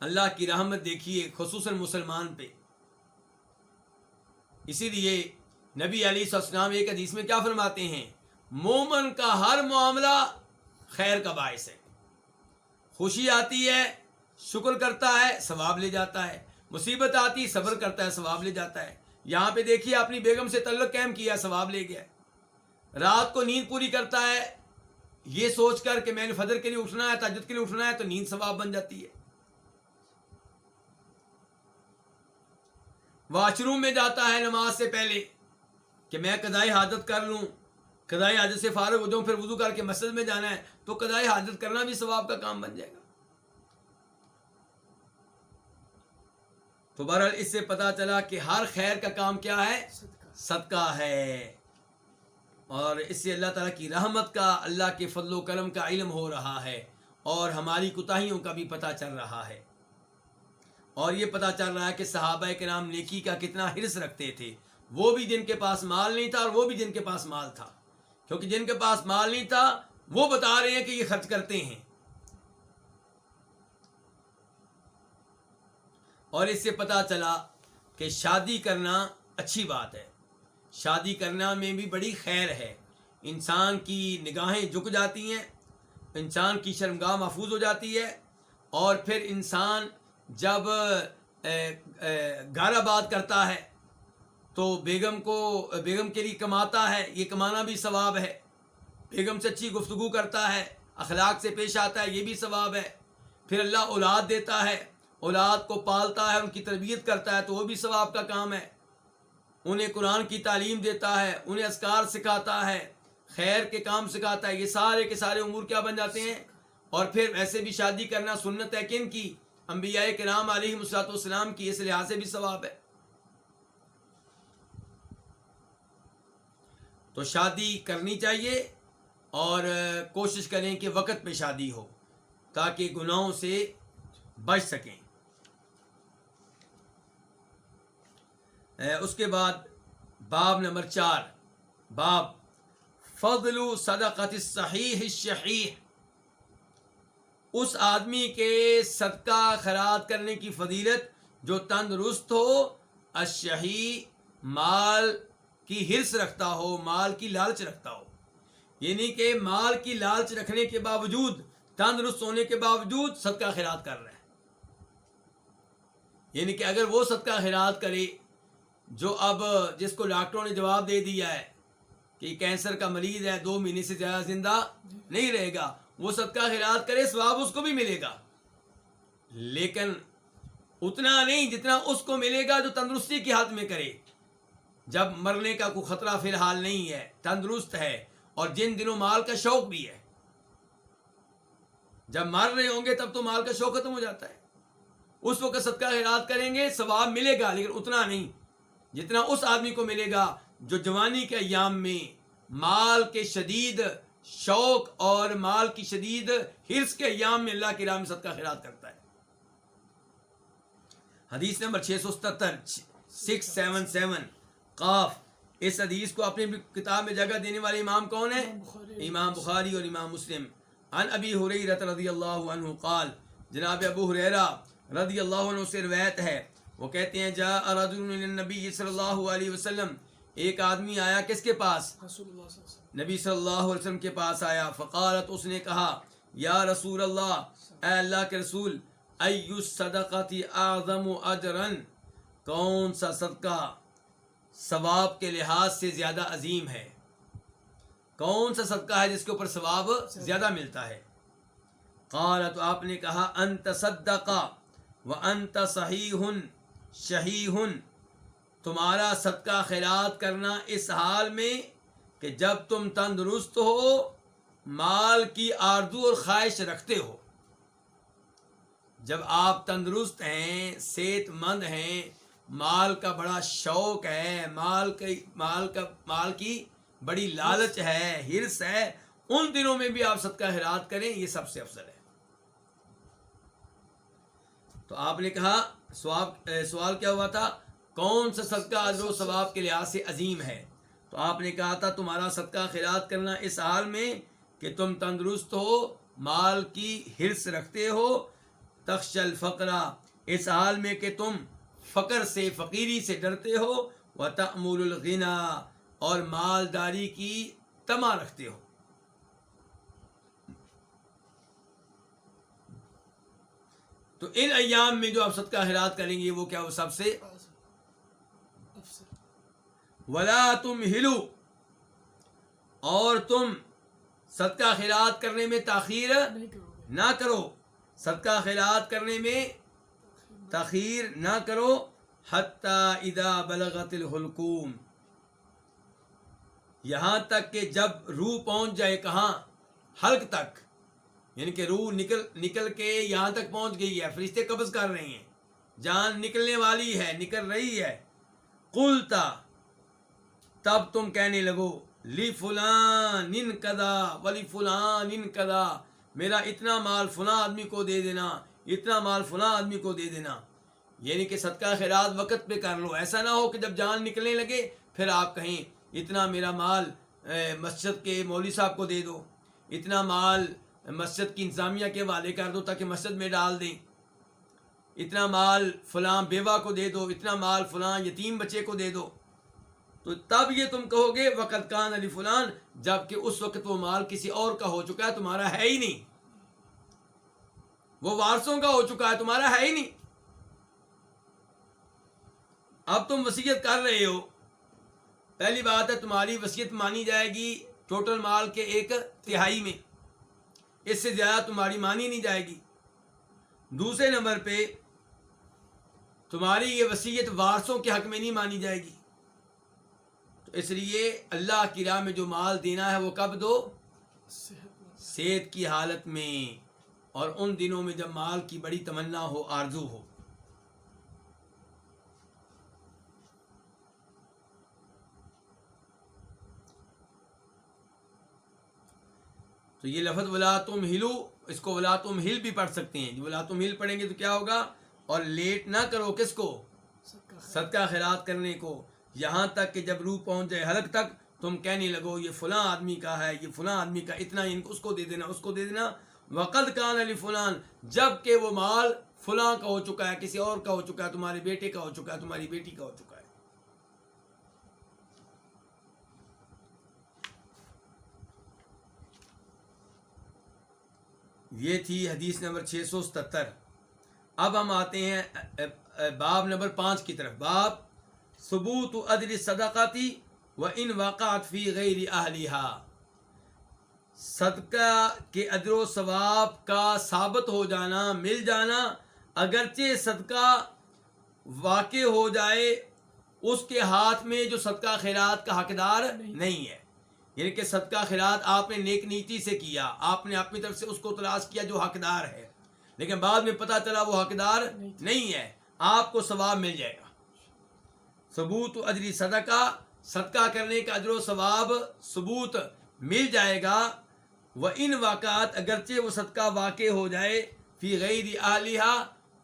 اللہ کی رحمت دیکھیے خصوصاً مسلمان پہ۔ اسی لیے نبی علیہ السلام ایک حدیث میں کیا فرماتے ہیں؟ مومن کا ہر معاملہ خیر کا باعث ہے۔ خوشی آتی ہے، شکر کرتا ہے، ثواب لے جاتا ہے، مصیبت آتی، صبر کرتا ہے، ثواب لے جاتا ہے۔ یہاں پہ دیکھیے، اپنی بیگم سے تعلق قائم کیا، ثواب لے گیا۔ رات کو نیند پوری کرتا ہے، یہ سوچ کر کہ میں نے فجر کے لیے اٹھنا ہے، تہجد کے لیے اٹھنا ہے، تو نیند ثواب بن جاتی ہے۔ واش روم میں جاتا ہے نماز سے پہلے کہ میں قضاء حاجت کر لوں، قضاء حاجت سے فارغ ہو جاؤں، پھر وضو کر کے مسجد میں جانا ہے، تو قضاء حاجت کرنا بھی ثواب کا کام بن جائے گا۔ تو بہرحال اس سے پتہ چلا کہ ہر خیر کا کام کیا ہے؟ صدقہ ہے۔ اور اس سے اللہ تعالیٰ کی رحمت کا، اللہ کے فضل و کرم کا علم ہو رہا ہے، اور ہماری کوتاہیوں کا بھی پتہ چل رہا ہے، اور یہ پتہ چل رہا ہے کہ صحابہ کرام نیکی کا کتنا حرص رکھتے تھے، وہ بھی جن کے پاس مال نہیں تھا اور وہ بھی جن کے پاس مال تھا، کیونکہ جن کے پاس مال نہیں تھا وہ بتا رہے ہیں کہ یہ خرچ کرتے ہیں۔ اور اس سے پتہ چلا کہ شادی کرنا اچھی بات ہے، شادی کرنا میں بھی بڑی خیر ہے، انسان کی نگاہیں جھک جاتی ہیں، انسان کی شرمگاہ محفوظ ہو جاتی ہے، اور پھر انسان جب گھر آباد کرتا ہے تو بیگم کے لیے کماتا ہے، یہ کمانا بھی ثواب ہے، بیگم سے اچھی گفتگو کرتا ہے، اخلاق سے پیش آتا ہے، یہ بھی ثواب ہے۔ پھر اللہ اولاد دیتا ہے، اولاد کو پالتا ہے، ان کی تربیت کرتا ہے، تو وہ بھی ثواب کا کام ہے۔ انہیں قرآن کی تعلیم دیتا ہے، انہیں اذکار سکھاتا ہے، خیر کے کام سکھاتا ہے، یہ سارے کے سارے امور کیا بن جاتے ہیں۔ اور پھر ویسے بھی شادی کرنا سنت ہے کن کی؟ انبیاء کرام علیہم الصلوۃ والسلام کی، اس لحاظ سے بھی ثواب ہے۔ تو شادی کرنی چاہیے اور کوشش کریں کہ وقت پہ شادی ہو تاکہ گناہوں سے بچ سکیں۔ اس کے بعد باب نمبر 4، باب فضل صدقۃ الصحیح الشحیح، اس آدمی کے صدقہ خیرات کرنے کی فضیلت جو تندرست ہو، الشحیح مال کی حرص رکھتا ہو، مال کی لالچ رکھتا ہو، یعنی کہ مال کی لالچ رکھنے کے باوجود، تندرست ہونے کے باوجود صدقہ خیرات کر رہا ہے۔ یعنی کہ اگر وہ صدقہ خیرات کرے جو اب جس کو ڈاکٹروں نے جواب دے دیا ہے کہ کینسر کا مریض ہے، 2 مہینے سے زیادہ زندہ نہیں رہے گا، وہ صدقہ خیرات کرے، ثواب اس کو بھی ملے گا، لیکن اتنا نہیں جتنا اس کو ملے گا جو تندرستی کی حالت میں کرے، جب مرنے کا کوئی خطرہ فی الحال نہیں ہے، تندرست ہے، اور جن دنوں مال کا شوق بھی ہے۔ جب مر رہے ہوں گے تب تو مال کا شوق ختم ہو جاتا ہے، اس وقت صدقہ خیرات کریں گے، ثواب ملے گا، لیکن اتنا نہیں جتنا اس آدمی کو ملے گا جو جوانی کے ایام میں مال کے شدید شوق اور مال کی شدید حرص کے ایام میں اللہ کی راہ میں صدقہ خیرات کرتا ہے۔ حدیث نمبر 677 677 قاف، اس حدیث کو اپنی کتاب میں جگہ دینے والے امام کون ہیں؟ امام بخاری اور امام مسلم۔ عن ابی ہریرہ رضی اللہ عنہ قال، جناب ابو ہریرہ رضی اللہ عنہ سے روایت ہے، وہ کہتے ہیں جاء رجل للنبی صلی اللہ علیہ وسلم، ایک آدمی آیا کس کے پاس؟ نبی صلی اللہ علیہ وسلم کے پاس آیا، فقالت، اس نے کہا، یا رسول اللہ، اے اللہ کے رسول، ای الصدقۃ اعظم اجرا، کون سا صدقہ ثواب کے لحاظ سے زیادہ عظیم ہے؟ کون سا صدقہ ہے جس کے اوپر ثواب زیادہ ملتا ہے؟ قال، تو آپ نے کہا، ان تصدق وانت صحیح شحیح، تمہارا صدقہ خیرات کرنا اس حال میں کہ جب تم تندرست ہو، مال کی آرزو اور خواہش رکھتے ہو۔ جب آپ تندرست ہیں، صحت مند ہیں، مال کا بڑا شوق ہے، مال کی بڑی لالچ ہے، حرص ہے، ان دنوں میں بھی آپ صدقہ خیرات کریں، یہ سب سے افضل ہے۔ تو آپ نے کہا، سوال کیا ہوا تھا؟ کون سا صدقہ اجر و ثواب کے لحاظ سے عظیم ہے؟ تو آپ نے کہا تھا تمہارا صدقہ خیرات کرنا اس حال میں کہ تم تندرست ہو، مال کی حرص رکھتے ہو، تخش الفقر، اس حال میں کہ تم فقر سے، فقیری سے ڈرتے ہو، وتأمل الغنی، اور مالداری کی تما رکھتے ہو۔ تو ان ایام میں جو آپ صدقہ خیرات کریں گے وہ کیا؟ وہ سب سے ولا تمہلوا، اور تم صدقہ خیرات کرنے میں تاخیر نہ کرو، صدقہ خیرات کرنے میں تاخیر نہ کرو، حتی اذا بلغت الحلقوم، یہاں تک کہ جب روح پہنچ جائے کہاں؟ حلق تک، یعنی کہ روح نکل کے یہاں تک پہنچ گئی ہے، فرشتے قبض کر رہے ہیں، جان نکلنے والی ہے، نکل رہی ہے، قلتا، تب تم کہنے لگو، لی فلان کذا ولی فلان کذا، میرا اتنا مال فلاں آدمی کو دے دینا، اتنا مال فلاں آدمی کو دے دینا۔ یعنی کہ صدقہ خیرات وقت پہ کر لو، ایسا نہ ہو کہ جب جان نکلنے لگے پھر آپ کہیں اتنا میرا مال مسجد کے مولوی صاحب کو دے دو، اتنا مال مسجد کی انتظامیہ کے حوالے کر دو تاکہ مسجد میں ڈال دیں، اتنا مال فلاں بیوہ کو دے دو، اتنا مال فلاں یتیم بچے کو دے دو۔ تو تب یہ تم کہو گے وقت کان علی فلان، جب کہ اس وقت وہ مال کسی اور کا ہو چکا ہے، تمہارا ہے ہی نہیں، وہ وارثوں کا ہو چکا ہے، تمہارا ہے ہی نہیں۔ اب تم وصیت کر رہے ہو پہلی بات ہے تمہاری وصیت مانی جائے گی ٹوٹل مال کے 1/3 میں، اس سے زیادہ تمہاری مانی نہیں جائے گی۔ دوسرے نمبر پہ تمہاری یہ وصیت وارثوں کے حق میں نہیں مانی جائے گی، تو اس لیے اللہ کی راہ میں جو مال دینا ہے وہ کب دو؟ صحت کی حالت میں، اور ان دنوں میں جب مال کی بڑی تمنا ہو، آرزو ہو۔ تو یہ لفظ ولا تمہلو، اس کو ولا تمہل بھی پڑھ سکتے ہیں، ولا تمہل پڑھیں گے تو کیا ہوگا؟ اور لیٹ نہ کرو کس کو؟ صدقہ خیرات کرنے کو، یہاں تک کہ جب روح پہنچ جائے حلق تک تم کہنے لگو یہ فلاں آدمی کا ہے، یہ فلاں آدمی کا، اتنا ان کو اس کو دے دینا، اس کو دے دینا۔ وقد کان لفلان، جب کہ وہ مال فلاں کا ہو چکا ہے، کسی اور کا ہو چکا ہے، تمہارے بیٹے کا ہو چکا ہے، تمہاری بیٹی کا ہو چکا ہے۔ یہ تھی حدیث نمبر 677۔ اب ہم آتے ہیں باب نمبر 5 کی طرف۔ باب ثبوت عدل صدقاتی و ان وقعت فی غیر اہلیہا، صدقہ کے اجر و ثواب کا ثابت ہو جانا، مل جانا، اگرچہ صدقہ واقع ہو جائے اس کے ہاتھ میں جو صدقہ خیرات کا حقدار نہیں ہے۔ یعنی کہ صدقہ خیرات آپ نے نیک نیتی سے کیا، آپ نے اپنی طرف سے اس کو تلاش کیا جو حقدار ہے، لیکن بعد میں پتہ چلا وہ حقدار نہیں ہے، آپ کو ثواب مل جائے گا۔ ثبوت اجر صدقہ، صدقہ کرنے کا اجر و ثواب ثبوت مل جائے گا۔ وَإِن واقعات، اگرچہ وہ صدقہ واقع ہو جائے، فی غیر اہلیہا،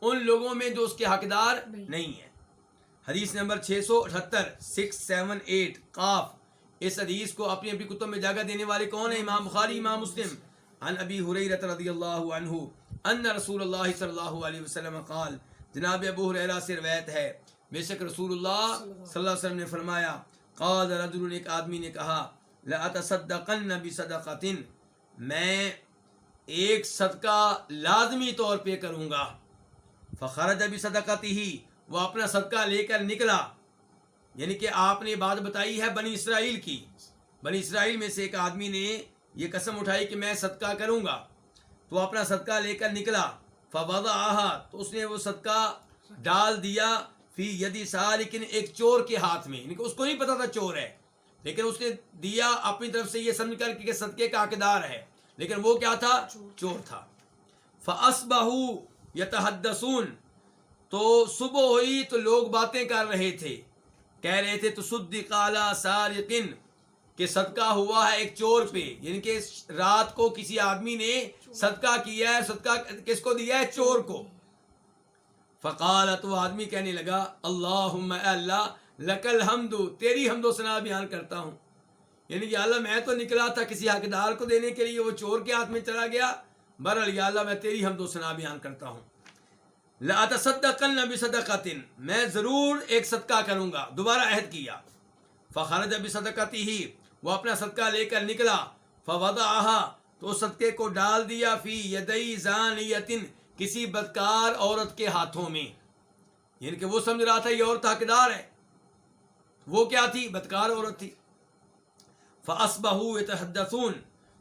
ان لوگوں میں جو اس کے حقدار نہیں ہے۔ حدیث نمبر 678 678 قاف۔ اس حدیث کو اپنی اپنی کتب میں جگہ دینے والے کون ہیں؟ امام بخاری، امام مسلم۔ عن ابی ہریرہ رضی اللہ عنہ ان رسول اللہ صلی اللہ علیہ وسلم قال، جناب ابو ہریرہ سے روایت ہے بے شک رسول اللہ صلی اللہ علیہ وسلم نے فرمایا، قال رجل، ایک آدمی نے کہا، لأتصدقن بصدقۃ، میں ایک صدقہ لازمی طور پہ کروں گا۔ فخرج بصدقتہ، وہ اپنا صدقہ لے کر نکلا۔ یعنی کہ آپ نے بات بتائی ہے بنی اسرائیل کی، بنی اسرائیل میں سے ایک آدمی نے یہ قسم اٹھائی کہ میں صدقہ کروں گا، تو اپنا صدقہ لے کر نکلا۔ فوضعہا، تو اس نے وہ صدقہ ڈال دیا، فی ید سالک، ایک چور کے ہاتھ میں، یعنی کہ اس کو نہیں پتا تھا چور ہے، لیکن اس نے دیا اپنی طرف سے یہ سمجھ کر کہ صدقے کا حقدار ہے، لیکن وہ کیا تھا؟ چور تھا۔ فاصبحوا یتحدثون، تو صبح ہوئی تو لوگ باتیں کر رہے تھے، کہہ رہے تھے تصدق علی سارق، کہ صدقہ ہوا ہے ایک چور پہ، یعنی کہ رات کو کسی آدمی نے صدقہ کیا ہے، صدقہ کس کو دیا ہے؟ چور کو۔ فقال، تو آدمی کہنے لگا، اللہم، اے اللہ، لک الحمد، تیری حمد و ثنا بیان کرتا ہوں، یعنی کہ اللہ میں تو نکلا تھا کسی حقدار کو دینے کے لیے، وہ چور کے ہاتھ میں چلا گیا، بہرحال یا اللہ میں تیری حمد و ثنا بیان کرتا ہوں۔ لأتصدقن بصدقۃ، میں ضرور ایک صدقہ کروں گا، دوبارہ عہد کیا۔ فخرج بصدقتہ، وہ اپنا صدقہ لے کر نکلا۔ فوضعہا، تو صدقے کو ڈال دیا، فی یدی زانیۃ، کسی بدکار عورت کے ہاتھوں میں، یعنی کہ وہ سمجھ رہا تھا یہ عورت حقدار ہے، وہ کیا تھی؟ بدکار عورت تھی۔ فاصبحوا یتحدثون،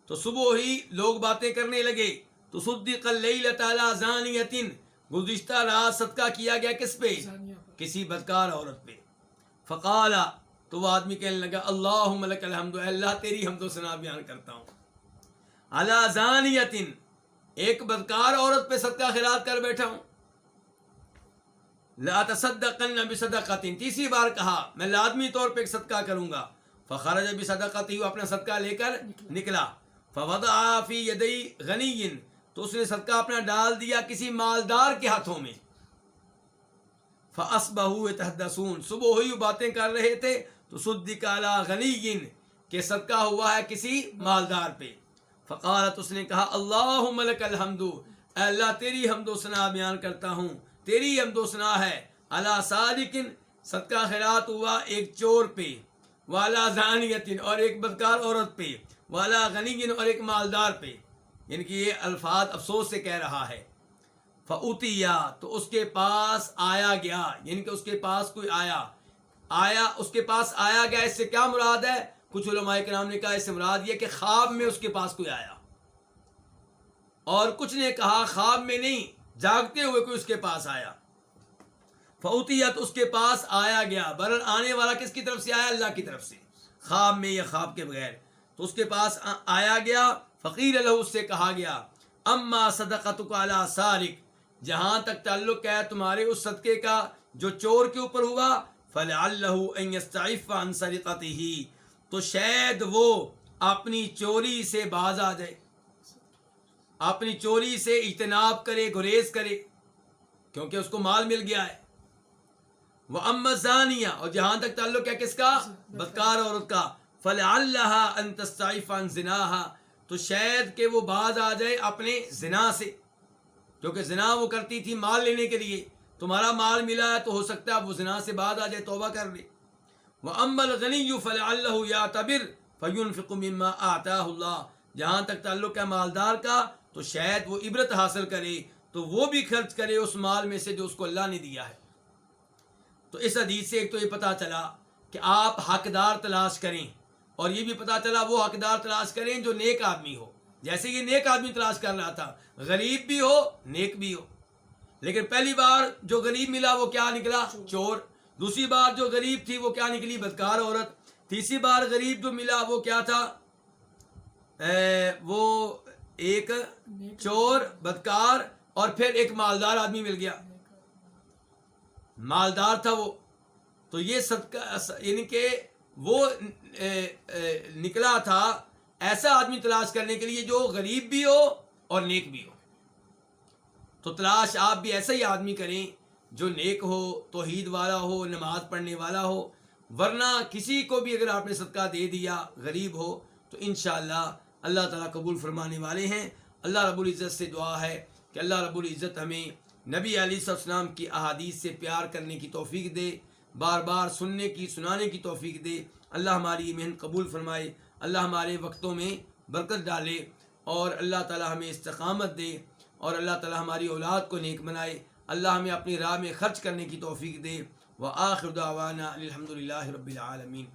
تو صبح ہی لوگ باتیں کرنے لگے، تصدق اللیلۃ علی زانیۃ، گزشتہ رات صدقہ کیا گیا کس پہ؟ کسی بدکار عورت پہ۔ فقال، تو وہ آدمی کہنے لگا، اللہم لک الحمد، اے اللہ تیری حمد و ثنا بیان کرتا ہوں، علی زانیۃ، ایک بدکار عورت پہ صدقہ خیرات کر بیٹھا ہوں۔ لأتصدقن بصدقۃ، تیسری بار کہا میں لازمی طور پہ ایک صدقہ کروں گا۔ فخرج بصدقتہ، وہ اپنا صدقہ لے کر نکلا۔ فوضع فی یدی غنی، تو اس نے صدقہ اپنا ڈال دیا کسی مالدار کے ہاتھوں میں۔ فاصبحوا یتحدثون، صبح ہوئی وہ باتیں کر رہے تھے، تصدق علی غنی، کہ صدقہ ہوا ہے کسی مالدار پہ۔ فقالت، اس نے کہا، اللہم لک الحمد، اے اللہ تیری حمد و ثنا بیان کرتا ہوں، تیری حمد و ثنا ہے، علی صادق، صدقہ خیرات ہوا ایک چور پہ، والا زانیۃ، اور ایک بدکار عورت پہ، والا غنی، اور ایک مالدار پہ، یعنی کہ یہ الفاظ افسوس سے کہہ رہا ہے۔ فأتیا، تو اس کے پاس آیا گیا، یعنی کہ اس کے پاس کوئی آیا، آیا اس کے پاس آیا گیا، اس سے کیا مراد ہے؟ کچھ علماء کرام نے کہا اس سے مراد یہ کہ خواب میں اس کے پاس کوئی آیا، اور کچھ نے کہا خواب میں نہیں، جاگتے ہوئے کوئی اس کے پاس آیا۔ فوتیت اس کے پاس آیا گیا، برن آنے والا کس کی طرف سے آیا؟ اللہ کی طرف سے، خواب میں یا خواب کے بغیر۔ تو اس کے پاس آیا گیا، فقیر لہ اس سے کہا گیا اما صدقتک علی سارق، جہاں تک تعلق ہے تمہارے اس صدقے کا جو چور کے اوپر ہوا، فلعلہ ان یستعف عن سرقتہ، تو شاید وہ اپنی چوری سے باز آ جائے، اپنی چوری سے اجتناب کرے، گریز کرے، کیونکہ اس کو مال مل گیا ہے۔ وَأَمَّا الزَّانِيَةُ، اور جہاں تک تعلق ہے کس کا؟ بدکار عورت کا، فَلَعَلَّهَا أَن تَسْتَعِفَّ عَن زِنَاهَا، تو شاید کہ وہ باز آ جائے اپنے زنا سے، کیونکہ زنا وہ کرتی تھی مال لینے کے لیے، تمہارا مال ملا ہے تو ہو سکتا ہے وہ زنا سے باز آ جائے، توبہ کر لے۔ وَأَمَّا الْغَنِيُّ فَلَعَلَّهُ يَعْتَبِرُ فَيُنْفِقُ مِمَّا آتَاهُ اللَّهُ، جہاں تک تعلق ہے مالدار کا تو شاید وہ عبرت حاصل کرے تو وہ بھی خرچ کرے اس مال میں سے جو اس کو اللہ نے دیا ہے۔ تو اس حدیث سے ایک تو یہ پتہ چلا کہ آپ حقدار تلاش کریں، اور یہ بھی پتہ چلا وہ حقدار تلاش کریں جو نیک آدمی ہو، جیسے یہ نیک آدمی تلاش کر رہا تھا، غریب بھی ہو نیک بھی ہو۔ لیکن پہلی بار جو غریب ملا وہ کیا نکلا؟ چور۔ دوسری بار جو غریب تھی وہ کیا نکلی؟ بدکار عورت۔ تیسری بار غریب جو ملا وہ کیا تھا؟ وہ ایک چور، بدکار، اور پھر ایک مالدار آدمی مل گیا، مالدار تھا وہ۔ تو یہ صدقہ یعنی کہ وہ نکلا تھا ایسا آدمی تلاش کرنے کے لیے جو غریب بھی ہو اور نیک بھی ہو۔ تو تلاش آپ بھی ایسا ہی آدمی کریں جو نیک ہو، توحید والا ہو، نماز پڑھنے والا ہو، ورنہ کسی کو بھی اگر آپ نے صدقہ دے دیا غریب ہو تو انشاءاللہ اللہ تعالیٰ قبول فرمانے والے ہیں۔ اللہ رب العزت سے دعا ہے کہ اللہ رب العزت ہمیں نبی علیہ السلام کی احادیث سے پیار کرنے کی توفیق دے، بار بار سننے کی، سنانے کی توفیق دے۔ اللہ ہماری محنت قبول فرمائے، اللہ ہمارے وقتوں میں برکت ڈالے، اور اللہ تعالیٰ ہمیں استقامت دے، اور اللہ تعالیٰ ہماری اولاد کو نیک بنائے، اللہ ہمیں اپنی راہ میں خرچ کرنے کی توفیق دے۔ وآخر دعوانا الحمدللہ رب العالمین۔